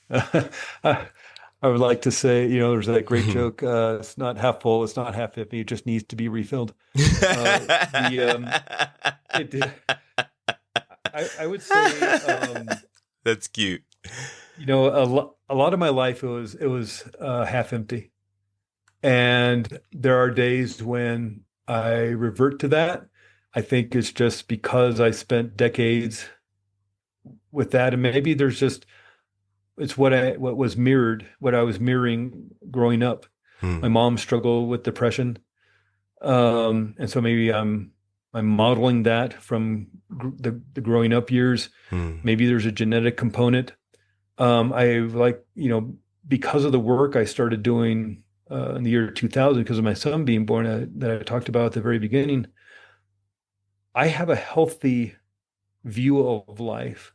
I would like to say, there's that great joke. It's not half full. It's not half empty. It just needs to be refilled. I would say that's cute. A lot of my life it was half empty. And there are days when I revert to that. I think it's just because I spent decades with that. And maybe there's just, it's what I was mirroring growing up. My mom struggled with depression. And so maybe I'm modeling that from the growing up years. Maybe there's a genetic component. Because of the work I started doing in the year 2000, because of my son being born, that I talked about at the very beginning, I have a healthy view of life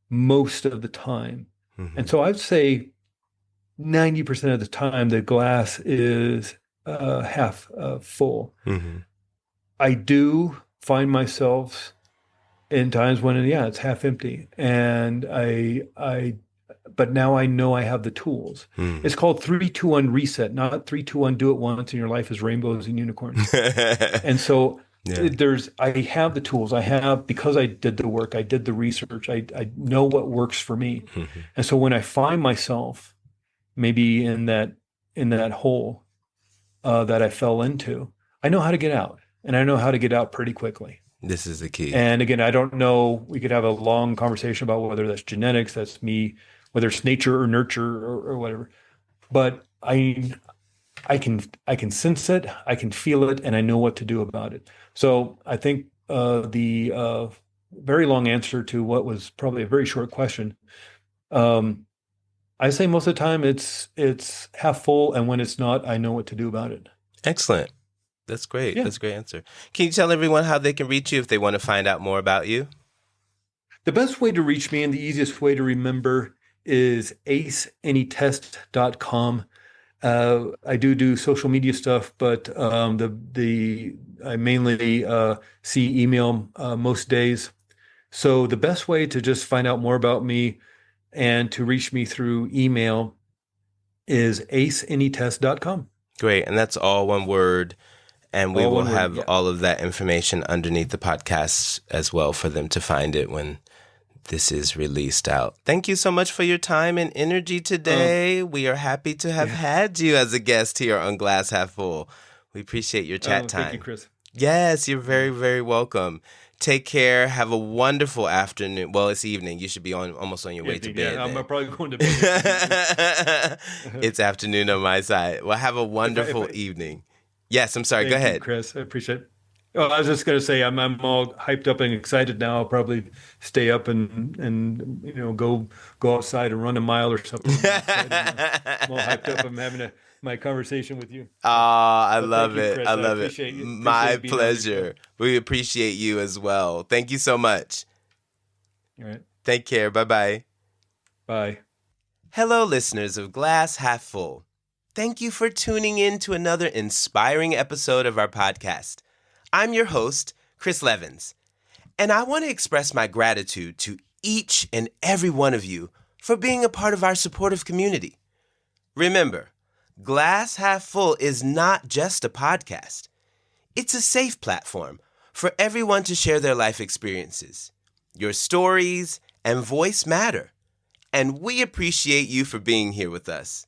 most of the time. And so I'd say 90% of the time, the glass is half full. I do find myself in times when, it's half empty. And but now I know I have the tools. It's called 3-2-1 reset, not 3-2-1 do it once and your life is rainbows and unicorns. And so I have the tools. Because I did the work, I did the research, I know what works for me. And so when I find myself maybe in that hole that I fell into, I know how to get out, and I know how to get out pretty quickly. This is the key. And again, I don't know, we could have a long conversation about whether that's genetics, that's me, whether it's nature or nurture or whatever. But I can sense it, I can feel it, and I know what to do about it. So I think the very long answer to what was probably a very short question, I say most of the time it's half full, and when it's not, I know what to do about it. Excellent. That's great. Yeah. That's a great answer. Can you tell everyone how they can reach you if they want to find out more about you? The best way to reach me and the easiest way to remember is aceanytest.com. I do social media stuff, but I mainly see email most days. So the best way to just find out more about me and to reach me through email is aceanytest.com. Great. And that's all one word. And we All will one word, have yeah. all of that information underneath the podcast as well for them to find it when this is released out. Thank you so much for your time and energy today. We are happy to have had you as a guest here on Glass Half Full. We appreciate your chat time. Thank you, Chris. Yes, you're very, very welcome. Take care. Have a wonderful afternoon. Well, it's evening. You should be almost on your way to bed. I'm probably going to bed. It's afternoon on my side. Well, have a wonderful evening. Yes, I'm sorry. Go ahead. You, Chris. I appreciate it. Oh, I was just going to say I'm all hyped up and excited now. I'll probably stay up and go outside and run a mile or something. I'm all hyped up. I'm having my conversation with you. I love it. Chris. I love it. Appreciate you. My pleasure. We appreciate you as well. Thank you so much. All right. Take care. Bye-bye. Bye. Hello, listeners of Glass Half Full. Thank you for tuning in to another inspiring episode of our podcast. I'm your host, Chris Levins, and I want to express my gratitude to each and every one of you for being a part of our supportive community. Remember, Glass Half Full is not just a podcast. It's a safe platform for everyone to share their life experiences. Your stories and voice matter, and we appreciate you for being here with us.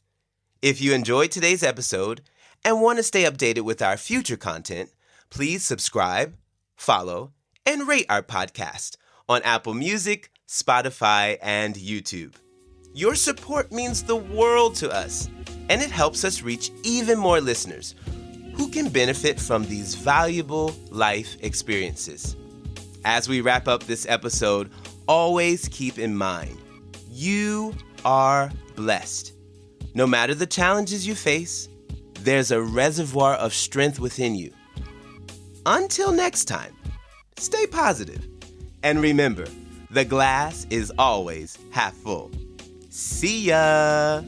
If you enjoyed today's episode and want to stay updated with our future content, please subscribe, follow, and rate our podcast on Apple Music, Spotify, and YouTube. Your support means the world to us, and it helps us reach even more listeners who can benefit from these valuable life experiences. As we wrap up this episode, always keep in mind, you are blessed. No matter the challenges you face, there's a reservoir of strength within you. Until next time, stay positive. And remember, the glass is always half full. See ya!